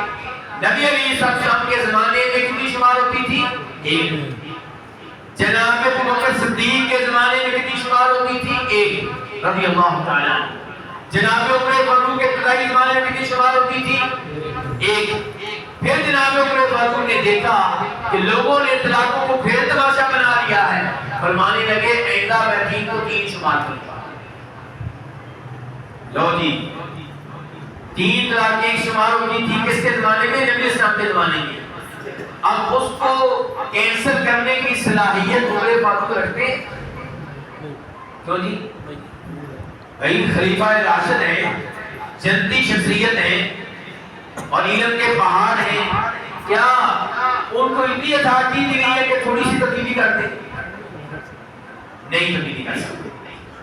نبی علیہ السلام کے زمانے میں کتنی شمار ہوتی تھی؟ 1۔ جناب ابوبکر صدیق کے زمانے میں کتنی شمار ہوتی تھی؟ 1 رضی اللہ تعالیٰ۔ جناب عمر فاروق کے ابتدائی زمانے میں کتنی شمار ہوتی تھی؟ 1۔ پھر جناب عمر فاروق نے دیکھا کہ لوگوں نے طلاقوں کو پھر تماشا بنا لیا ہے، فرمانے لگے آئندہ میں 3 کو 3 شمار کرتا۔ لو جی، 3 طلاقیں ایک شمار ہوتی تھی کس کے زمانے میں؟ نبی اسلام کے زمانے میں۔ اب اس کو کینسل کرنے کی صلاحیت عمر فاروق رکھتے ہیں؟ کیوں جی؟ بھائی خلیفہ راشد ہے، جنتی شخصیت ہے اور علم کے پہاڑ ہیں، کیا ان کو اتنی اتھارٹی دی گئی ہے کہ تھوڑی سی تبدیلی کر دیں؟ نہیں تبدیلی کر سکتے۔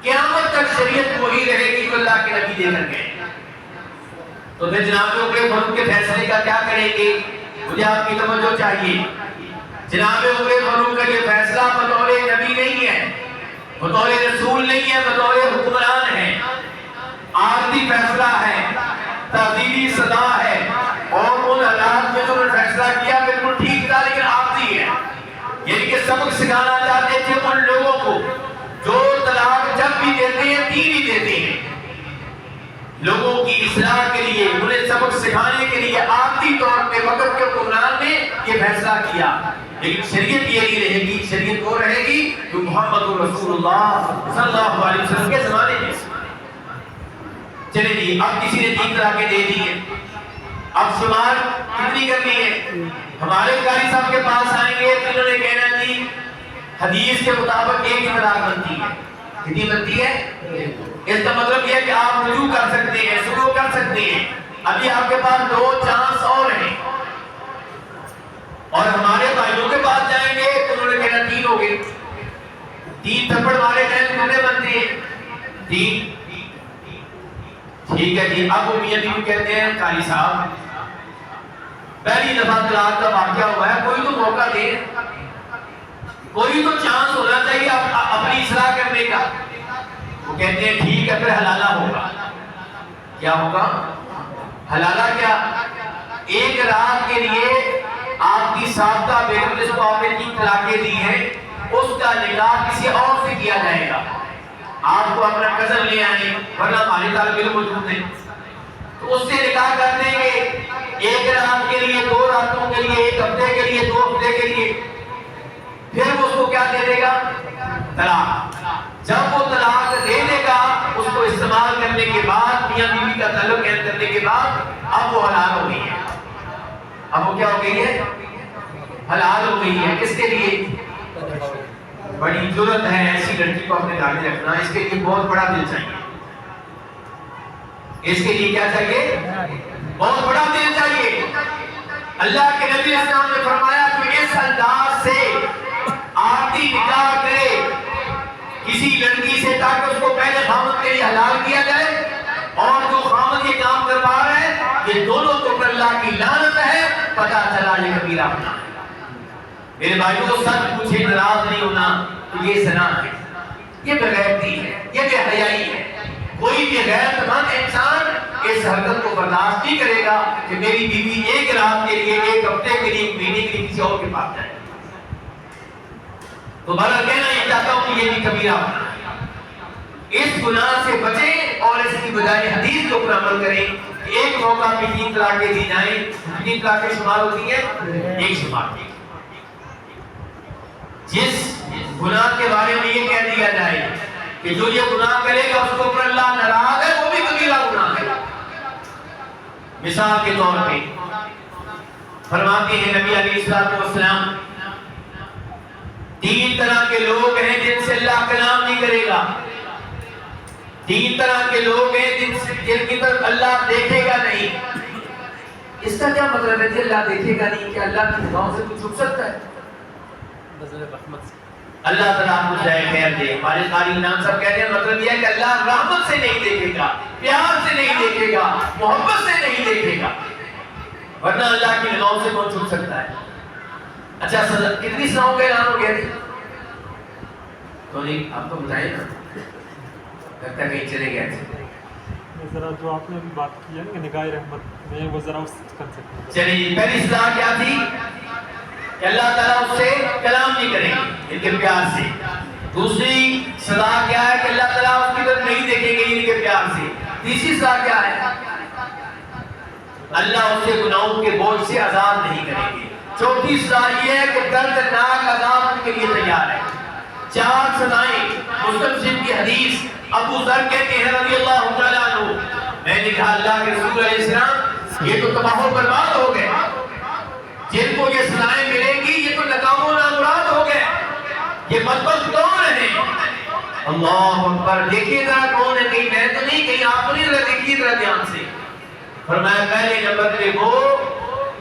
قیامت تک شریعت وہی رہے گی جو اللہ کے نبی دے کر گئے۔ تو پھر جناب عمر فاروق کے فیصلے کا کیا کریں گے؟ مجھے آپ کی توجہ چاہیے۔ جناب عمر فاروق کا یہ فیصلہ بطور نبی نہیں ہے، بطور رسول نہیں ہے، بطور حکمران ہے، عارضی فیصلہ ہے، تعزیری صدا ہے، اور ان حالات میں جو انہوں نے فیصلہ کیا بالکل ٹھیک تھا لیکن عارضی ہے۔ یعنی کہ سبق سکھانا چاہتے تھے ان لوگوں کو جو طلاق جب بھی دیتے ہیں 3 ہی دیتے ہیں، لوگوں کی اصلاح کے لیے، انہیں سبق سکھانے کے لیے عارضی طور پہ وقت کے حکمران نے یہ فیصلہ کیا، لیکن شریعت یہ نہیں رہے گی۔ شریعت وہ رہے گی جو محمد رسول اللہ صلی اللہ علیہ وسلم کے زمانے میں۔ چلے جی، اب کسی نے 3 طلاقیں دے دی ہیں، اب شمار کتنی کرنی ہے؟ ہمارے قاری صاحب کے پاس آئیں گے تو انہوں نے کہنا جی حدیث کے مطابق 1 ہی طلاق بنتی ہے، کتنی بنتی ہے؟ اس کا مطلب یہ ہے کہ آپ رجوع کر سکتے ہیں، سلوک کر سکتے ہیں. ابھی آپ کے پاس 2 چانس اور ہیں، اور ہمارے بھائیوں کے پاس جائیں گے تو انہوں نے کہنا 3 ہو گئے. 3 تھپڑ مارے جائیں تو کتنے بنتے ہیں؟ 3. ٹھیک ہے جی. اب وہ میاں بیوی کہتے ہیں قاری صاحب پہلی دفعہ طلاق کا واقعہ ہوا ہے، کوئی تو موقع دے، کوئی تو چانس ہونا چاہیے اپنی اصلاح کرنے کا. وہ کہتے ہیں ٹھیک ہے پھر حلالہ ہوگا. کیا ہوگا؟ حلالہ کیا؟ 1 رات کے لیے آپ کی سابقہ بیگم جس کو آپ نے 3 طلاقیں دی ہیں اس کا نکاح کسی اور سے کیا جائے گا. آپ کو اپنا کزن لے آئیں، ورنہ ہمارے طالب علم موجود ہیں، تو اس سے نکاح کر دیں گے 1 رات کے لیے، 2 راتوں کے لیے، 1 ہفتے کے لیے، 2 ہفتے کے لیے. پھر وہ اس کو کیا دے دے گا؟ طلاق. جب وہ طلاق دے دے گا اس کو استعمال کرنے کے بعد، میاں بیوی کا تعلق قائم کرنے کے بعد، اب وہ حلال ہو گئی ہے. اب وہ کیا ہو گئی ہے؟ حلال ہو گئی ہے. کس کے لیے؟ بڑی ضرورت ہے ایسی لڑکی کو اپنے گھر میں رکھنا. اس کے لیے بہت بڑا دل چاہیے. اس کے لیے کیا چاہیے؟ بہت بڑا دل چاہیے. اللہ کے نبی اسلام نے فرمایا کہ اس انداز سے آدمی نکاح کرے کسی لڑکی سے تاکہ اس کو پہلے خامد کے لیے حلال کیا جائے، اور جو خامد یہ کام کروا رہا ہے یہ دونوں کو پر اللہ کی لعنت ہے. پتہ چلا یہ کبیرہ گناہ ہے. میرے بھائیوں سچ پوچھے، ناراض نہیں ہونا، تو یہ زنا ہے، یہ بغیرتی ہے، یہ بے حیائی ہے. کوئی بھی غیرت مند انسان اس حرکت کو برداشت نہیں کرے گا کہ میری بیوی 1 رات کے لیے، 1 ہفتے کے لیے، 1 مہینے کے لیے کسی اور کے پاس جائے. تو بھلا کہنا یہ چاہتا ہوں کہ یہ بھی کبیرہ گناہ ہے. اس گناہ سے بچیں اور اس کی بجائے حدیث کے اوپر عمل کریں کہ 1 موقع میں 3 طلاقیں دی جائیں. 3 طلاقیں شمار ہوتی ہیں؟ 1 شمار کی. جس گناہ کے بارے میں یہ کہہ دیا جائے کہ جو یہ گناہ کرے گا اس کو اوپر اللہ ناراض ہے، وہ بھی کبیرہ گناہ ہے. مثال کے طور پہ فرماتے ہیں نبی علیہ السلام 3 طرح کے لوگ ہیں جن سے اللہ کلام نہیں کرے گا. 3 طرح کے لوگ ہیں جن کی طرف اللہ دیکھے گا نہیں. اس کا کیا مطلب ہے کہ اللہ دیکھے گا نہیں؟ کہ اللہ کی نگاہوں سے کچھ چھپ سکتا ہے؟ اللہ تعالیٰ آپ کو جائے خیر دے. ہمارے قاری امام صاحب کہتے ہیں مطلب یہ ہے کہ اللہ رحمت سے نہیں دیکھے گا، پیار سے نہیں دیکھے گا، محبت سے نہیں دیکھے گا، ورنہ اللہ کی نگاہوں سے کون چھپ سکتا ہے. اچھا کتنی سناؤں کا اعلان ہو گیا تھی؟ تو نہیں آپ تو بتائیں نا، لگتا ہے کہیں چلے گئے تھے. ذرا جو آپ نے ابھی بات کی ہے نا نگاہ رحمت میں، وہ ذرا اس کر سکتے ہیں. چلیے پہلی اصلاح کیا تھی کہ اللہ تعالیٰ اس سے کلام نہیں کریں گے ان کے پیار سے. دوسری اصلاح کیا ہے کہ اللہ تعالیٰ اس کی طرف نہیں دیکھیں گے ان کے پیار سے. تیسری اصلاح کیا ہے؟ اللہ اس سے گناہوں کے بوجھ سے آزاد نہیں کریں گے. چوتھی اصلاح یہ ہے کہ دردناک عذاب ان کے لیے تیار ہے. 4 سزائیں. مسلم شریف کی حدیث ابو ذر کہتے ہیں رضی اللہ تعالیٰ عنہ، میں نے کہا اللہ کے رسول علیہ السلام یہ تو تباہ و برباد ہو گئے، جن کو یہ سزائیں ملیں گی یہ تو ناکام و نامراد ہو گئے، یہ بدبخت کون ہیں؟ اللہ اکبر. دیکھیے ذرا کون ہے، کہیں میں تو نہیں، کہیں آپ نہیں، ذرا دیکھیے ذرا دھیان سے. فرمایا پہلے نمبر پہ وہ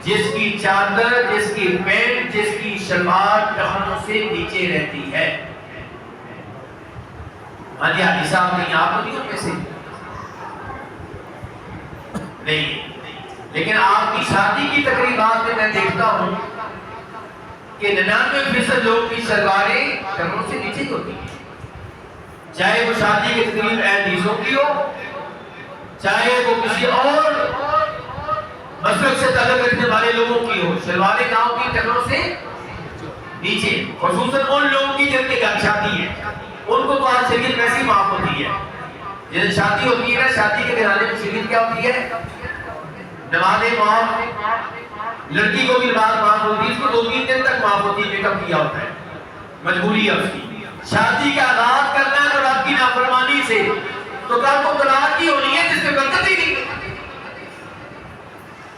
جس کی چادر، جس کی پینٹ، جس کی شلوار ٹخنوں سے نیچے رہتی ہے. ہاں جی حاجی صاحب نہیں، آپ نہیں ہو پیسے نہیں، لیکن آپ کی شادی کی تقریبات میں دیکھتا ہوں کہ 99% لوگ کی شلواریں ٹخنوں سے نیچے ہوتی ہیں، چاہے وہ شادی کی تقریب عیدیزوں کی ہو، چاہے وہ کسی اور مسلک سے تعلق رکھنے والے لوگوں کی ہو. شلواریں کہاں کی؟ ٹخنوں سے نیچے. خصوصاً ان لوگوں کی جن کے گھر شادی ہے، ان کو تو آج شریعت ویسی معاف ہوتی ہے. جیسے شادی ہوتی ہے نا، شادی کے گھرانے میں شریعت کیا ہوتی ہے؟ نمازیں معاف، لڑکی کو بھی نماز معاف ہوتی ہے، اس کو 2-3 دن تک معاف ہوتی ہے، میک اپ کیا ہوتا ہے، مجبوری ہے اس کی. شادی کا آغاز کرنا ہے تو رب کی نافرمانی سے، تو کل کو طلاق کی ہونی ہے جس میں برکت ہی نہیں.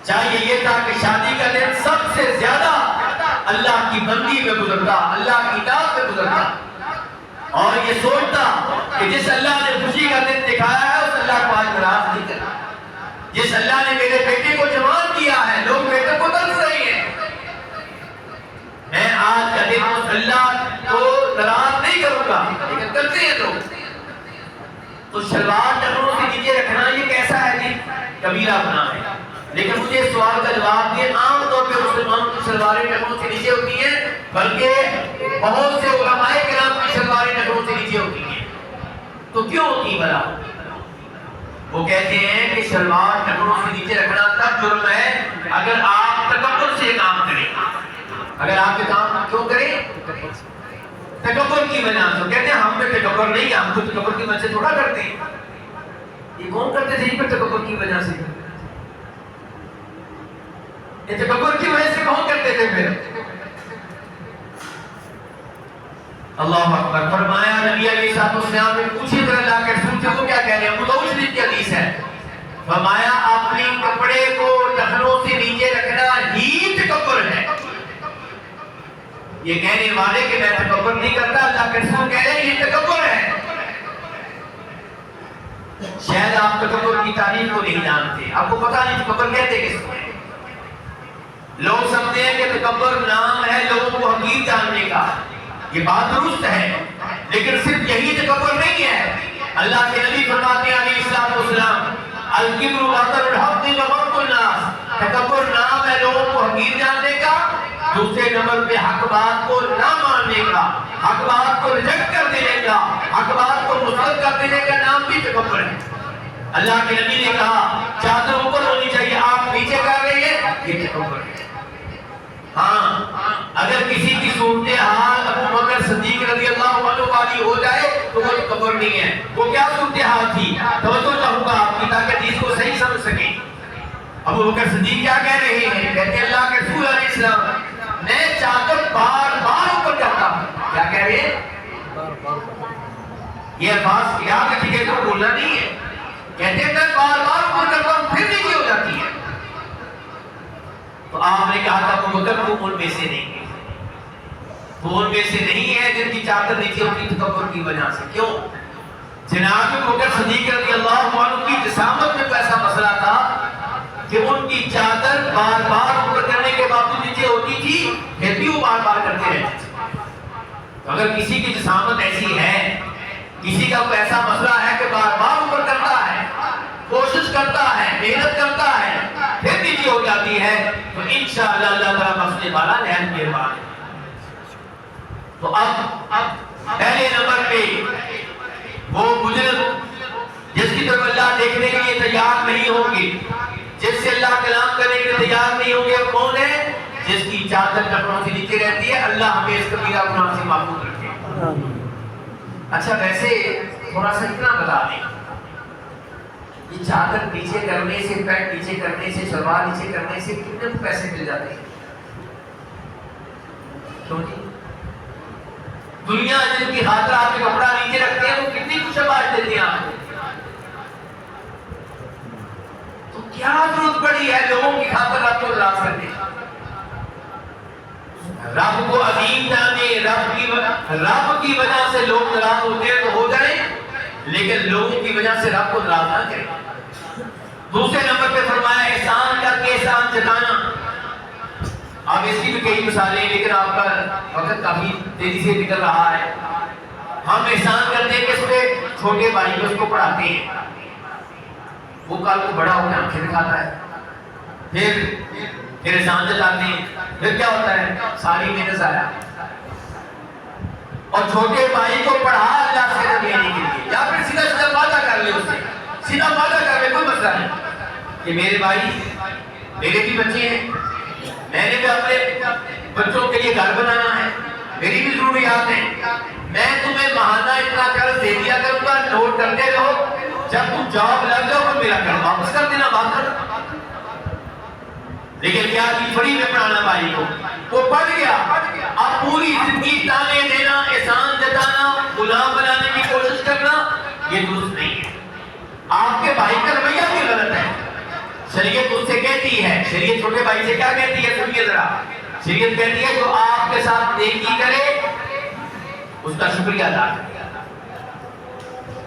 چاہیے یہ تھا کہ شادی کا دن سب سے زیادہ اللہ کی بندی میں گزرتا، اللہ کی اطاعت میں گزرتا، اور یہ سوچتا کہ جس اللہ نے خوشی کا دن دکھایا ہے اس اللہ کو آج ناراض نہیں کرنا. جس اللہ نے میرے بیٹے کو جوان کیا ہے لوگ بیٹے کو ترس رہے ہیں, میں آج کا دن اس اللہ کو ناراض نہیں کروں گا, لیکن کرتے ہیں لوگ. تو شلوار ٹخنوں سے نیچے رکھنا یہ کیسا ہے جی؟ کبیرہ گناہ ہے. لیکن مجھے اس سوال کا جواب دیں, عام طور پہ مسلمانوں کی شلواریں ٹخنوں سے نیچے ہوتی ہیں, بلکہ بہت سے علماء کرام کی شلواریں ٹخنوں سے نیچے ہوتی ہیں. تو کیوں ہوتی بھلا؟ وہ کہتے ہیں کہ شلوار ٹخنوں سے نیچے رکھنا تب جرم ہے اگر آپ تکبر سے کام کریں. اگر آپ کے کام کیوں کریں؟ تکبر کی وجہ سے. کہتے ہیں ہم پہ تکبر نہیں, ہم کو تکبر کی وجہ سے تھوڑا کرتے ہیں. یہ کون کرتے تھے پہ تکبر کی وجہ سے؟ یہ تکبر کی وجہ سے کون کرتے تھے پھر؟ اللہ اکبر. فرمایا نبی علیہ السلام نے پوچھے پھر اللہ کے رسول سے وہ کیا کہہ رہے ہیں؟ ابو داؤد شریف کی حدیث ہے. فرمایا اپنے کپڑے کو ٹخنوں سے نیچے رکھنا ہی تکبر ہے. یہ کہنے والے کہ میں تکبر نہیں کرتا, اللہ کے رسول کہہ رہے ہیں یہ تکبر ہے. شاید آپ تکبر کی تعریف کو نہیں جانتے, آپ کو پتا نہیں تکبر کہتے کس کو. لوگ سمجھتے ہیں کہ تکبر نام ہے لوگوں کو حقیر جاننے کا. یہ بات درست ہے, لیکن صرف یہی تکبر نہیں ہے. اللہ کے نبی فرماتے ہیں علیہ الصلوۃ والسلام, الکبر بطر الحق وغمط الناس. تکبر نام ہے لوگوں کو حقیر جاننے کا, دوسرے نمبر پہ حق بات کو نہ ماننے کا, حق بات کو ریجیکٹ کر دینے کا, حق بات کو مسلط کر دینے کا نام بھی تکبر ہے. اللہ کے نبی نے کہا چادر اوپر ہونی چاہیے, آپ نیچے کر رہے ہیں, یہ تکبر ہے. ہاں, اگر کسی کی صورتحال ابو بکر صدیق رضی اللہ عنہ والی ہو جائے تو وہ تکبر نہیں ہے. وہ کیا صورتحال تھی؟ توجہ چاہوں گا آپ کی تاکہ حدیث کو صحیح سمجھ سکیں. ابو بکر صدیق کیا کہہ رہے ہیں؟ کہتے ہیں اللہ کے رسول علیہ السلام میں چادر بار بار اوپر کرتا ہوں. کیا کہہ رہے ہیں؟ یہ الفاظ یاد رکھیے تو بولنا نہیں ہے. کہتے ہیں میں بار بار اوپر کرتا ہوں پھر نیچے ہو جاتی ہے. تو آپ نے کہا تھا ابو بکر وہ ان میں سے نہیں ہے, وہ ان میں سے نہیں ہے جن کی چادر نیچے ہوتی تکبر کی وجہ سے. کیوں؟ جناب ابو بکر صدیق رضی اللہ عنہ کی جسامت میں ایسا مسئلہ تھا کہ ان کی چادر بار بار اوپر کرنے کے باوجود نیچے ہوتی تھی, پھر بھی وہ بار بار کرتے رہتے تھے. اگر کسی کی جسامت ایسی ہے, کسی کا کوئی ایسا مسئلہ ہے کہ بار بار اوپر کرتا ہے, کوشش کرتا ہے, محنت کرتا ہے, پھر نیچے ہو جاتی ہے, تو انشاءاللہ اللہ تعالیٰ مسئلے والا نہایت مہربان ہے. تو اب پہلے نمبر پہ وہ بزرگ جس کی طرف اللہ دیکھنے کے لیے تیار نہیں ہوں گے, جس سے اللہ کلام کرنے کے لیے تیار نہیں ہوں گے, کون ہے؟ جس کی چادر ٹخنوں سے نیچے رہتی ہے. اللہ ہمیں اس کبیرہ گناہ سے محفوظ رکھے. اچھا ویسے تھوڑا سا اتنا بتا دیں, یہ چادر نیچے کرنے سے, پینٹ نیچے کرنے سے, شلوار نیچے کرنے سے کتنے کو پیسے مل جاتے ہیں؟ کیوں جی؟ دنیا جن کی خاطر آپ کے کپڑا نیچے رکھتے ہیں وہ کتنی کچھ شاباش دیتے ہیں آپ کو. تو کیا ضرورت پڑی ہے لوگوں کی خاطر رب کو ناراض کرنے؟ رب کو عظیم جانے, رب کی وجہ سے لوگ ناراض ہوتے ہیں تو ہو جائیں, لیکن لوگوں کی وجہ سے رب کو ناراض نہ کریں. دوسرے نمبر پہ فرمایا احسان کر کے احسان جتانا. اب اس کی بھی کئی مثالیں, لیکن آپ کا وقت کافی تیزی سے نکل رہا ہے. ہم احسان کرتے ہیں کس پہ؟ چھوٹے بھائی کو اس کو پڑھاتے ہیں, وہ کل کو بڑا ہو کے آنکھیں دکھاتا ہے, پھر احسان جتاتے ہیں, پھر کیا ہوتا ہے؟ ساری محنت ضائع. اور چھوٹے بھائی کو پڑھا اللہ سے نہ لینے کے لیے, یا پھر سیدھا سیدھا وعدہ کر لے, اس سے سیدھا وعدہ کر لے, کوئی مسئلہ نہیں کہ میرے بھائی, میرے بھی بچے ہیں, میں نے بھی اپنے بچوں کے لیے گھر بنانا ہے, میری بھی ضروریات ہیں, میں تمہیں ماہانہ اتنا قرض دے دیا کروں گا, نوٹ کرتے رہو, جب تم جاب لگ جاؤ تو میرا قرض واپس کر دینا, بات کر. لیکن کیا چیز پڑھی میں پڑھانا بھائی کو, وہ پڑھ گیا, اب پوری زندگی تانے دینا, احسان جتانا, غلام بنانے کی کوشش کرنا, یہ درست نہیں ہے. آپ کے بھائی کا رویہ بھی غلط ہے. شریعت اس سے کہتی ہے, شریعت چھوٹے بھائی سے کیا کہتی ہے؟ سنیے ذرا. شریعت کہتی ہے جو آپ کے ساتھ نیکی کرے اس کا شکریہ ادا کرے.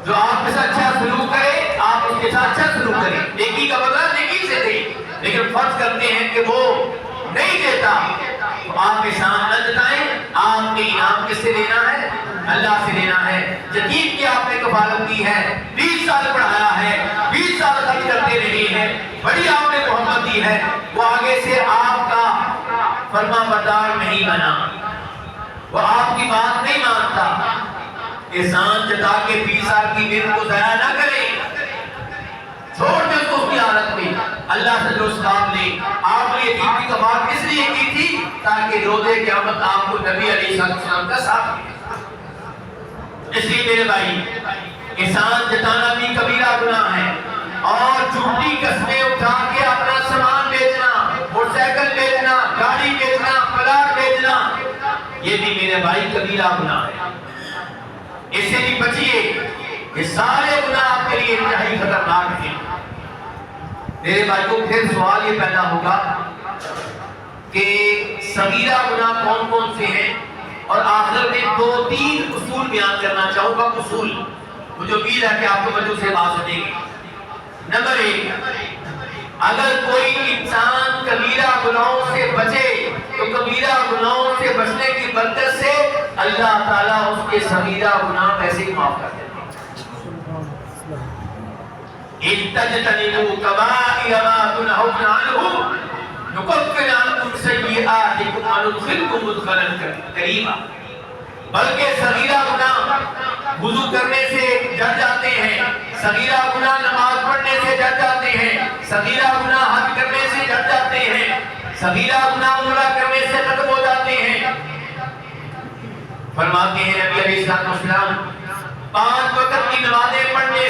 جو آپ کے ساتھ اچھا سلوک کرے آپ اس کے ساتھ اچھا سلوک کریں. نیکی کا بدلہ نیکی سے دے. لیکن فرض کرتے ہیں کہ وہ نہیں دیتا تو آپ احسان نہ جتائیں. آپ نے انعام کس سے لینا ہے؟ اللہ سے لینا ہے. یتیم کی آپ نے کفالت کی ہے, 20 سال پڑھایا ہے, 20 سال خرچ کرتے رہے ہیں, بڑی آپ نے محبت دی ہے, وہ آگے سے آپ کا فرما بردار نہیں بنا, وہ آپ کی بات نہیں مانتا. احسان جتا کے 20 سال کی محنت کو ضائع نہ کریں, چھوڑ دے اس کو اس کی حالت میں. اللہ سے جو سلام لے. آپ نے یتیم کی کفالت کس لیے کی تھی؟ تاکہ روزے قیامت آپ کو نبی علیہ السلام کا ساتھ ملے. اس لیے میرے بھائی احسان جتانا بھی کبیرہ گناہ ہے, اور جھوٹی قسمیں اٹھا کے اپنا سامان بیچنا, موٹر سائیکل بیچنا, گاڑی بیچنا, پلاٹ بیچنا, یہ بھی میرے بھائی کبیرہ گناہ ہے. اس سے بھی بچیے. یہ سارے گناہ آپ کے لیے انتہائی خطرناک ہیں. میرے بھائی کو پھر سوال یہ پیدا ہوگا کہ صغیرہ گناہ کون کون سے ہیں, اور آخر میں 2-3 اصول بیان کرنا چاہوں گا. اصول مجھے امید ہے کہ آپ کو وجہ سے بات سمجھیں گے. نمبر 1, اگر کوئی انسان کبیرہ گناہوں سے بچے تو کبیرہ گناہوں سے بچنے کی برکت سے اللہ تعالیٰ اس کے صغیرہ گناہ ایسے ہی معاف کر دیتے ہیں. اجتنبوا کبائر ما تنہون عنہ نکفر عنکم سیئاتکم وندخلکم مدخلا کریما. بلکہ صغیرہ گناہ وضو کرنے سے جھڑ جاتے ہیں, صغیرہ گناہ نماز پڑھنے سے جھڑ جاتے ہیں, صغیرہ گناہ حج کرنے سے جھڑ جاتے ہیں, صغیرہ گناہ عمرہ کرنے سے ختم ہو جاتے ہیں. فرماتے ہیں نبی علیہ السلام 5 وقت کی نمازیں پڑھنے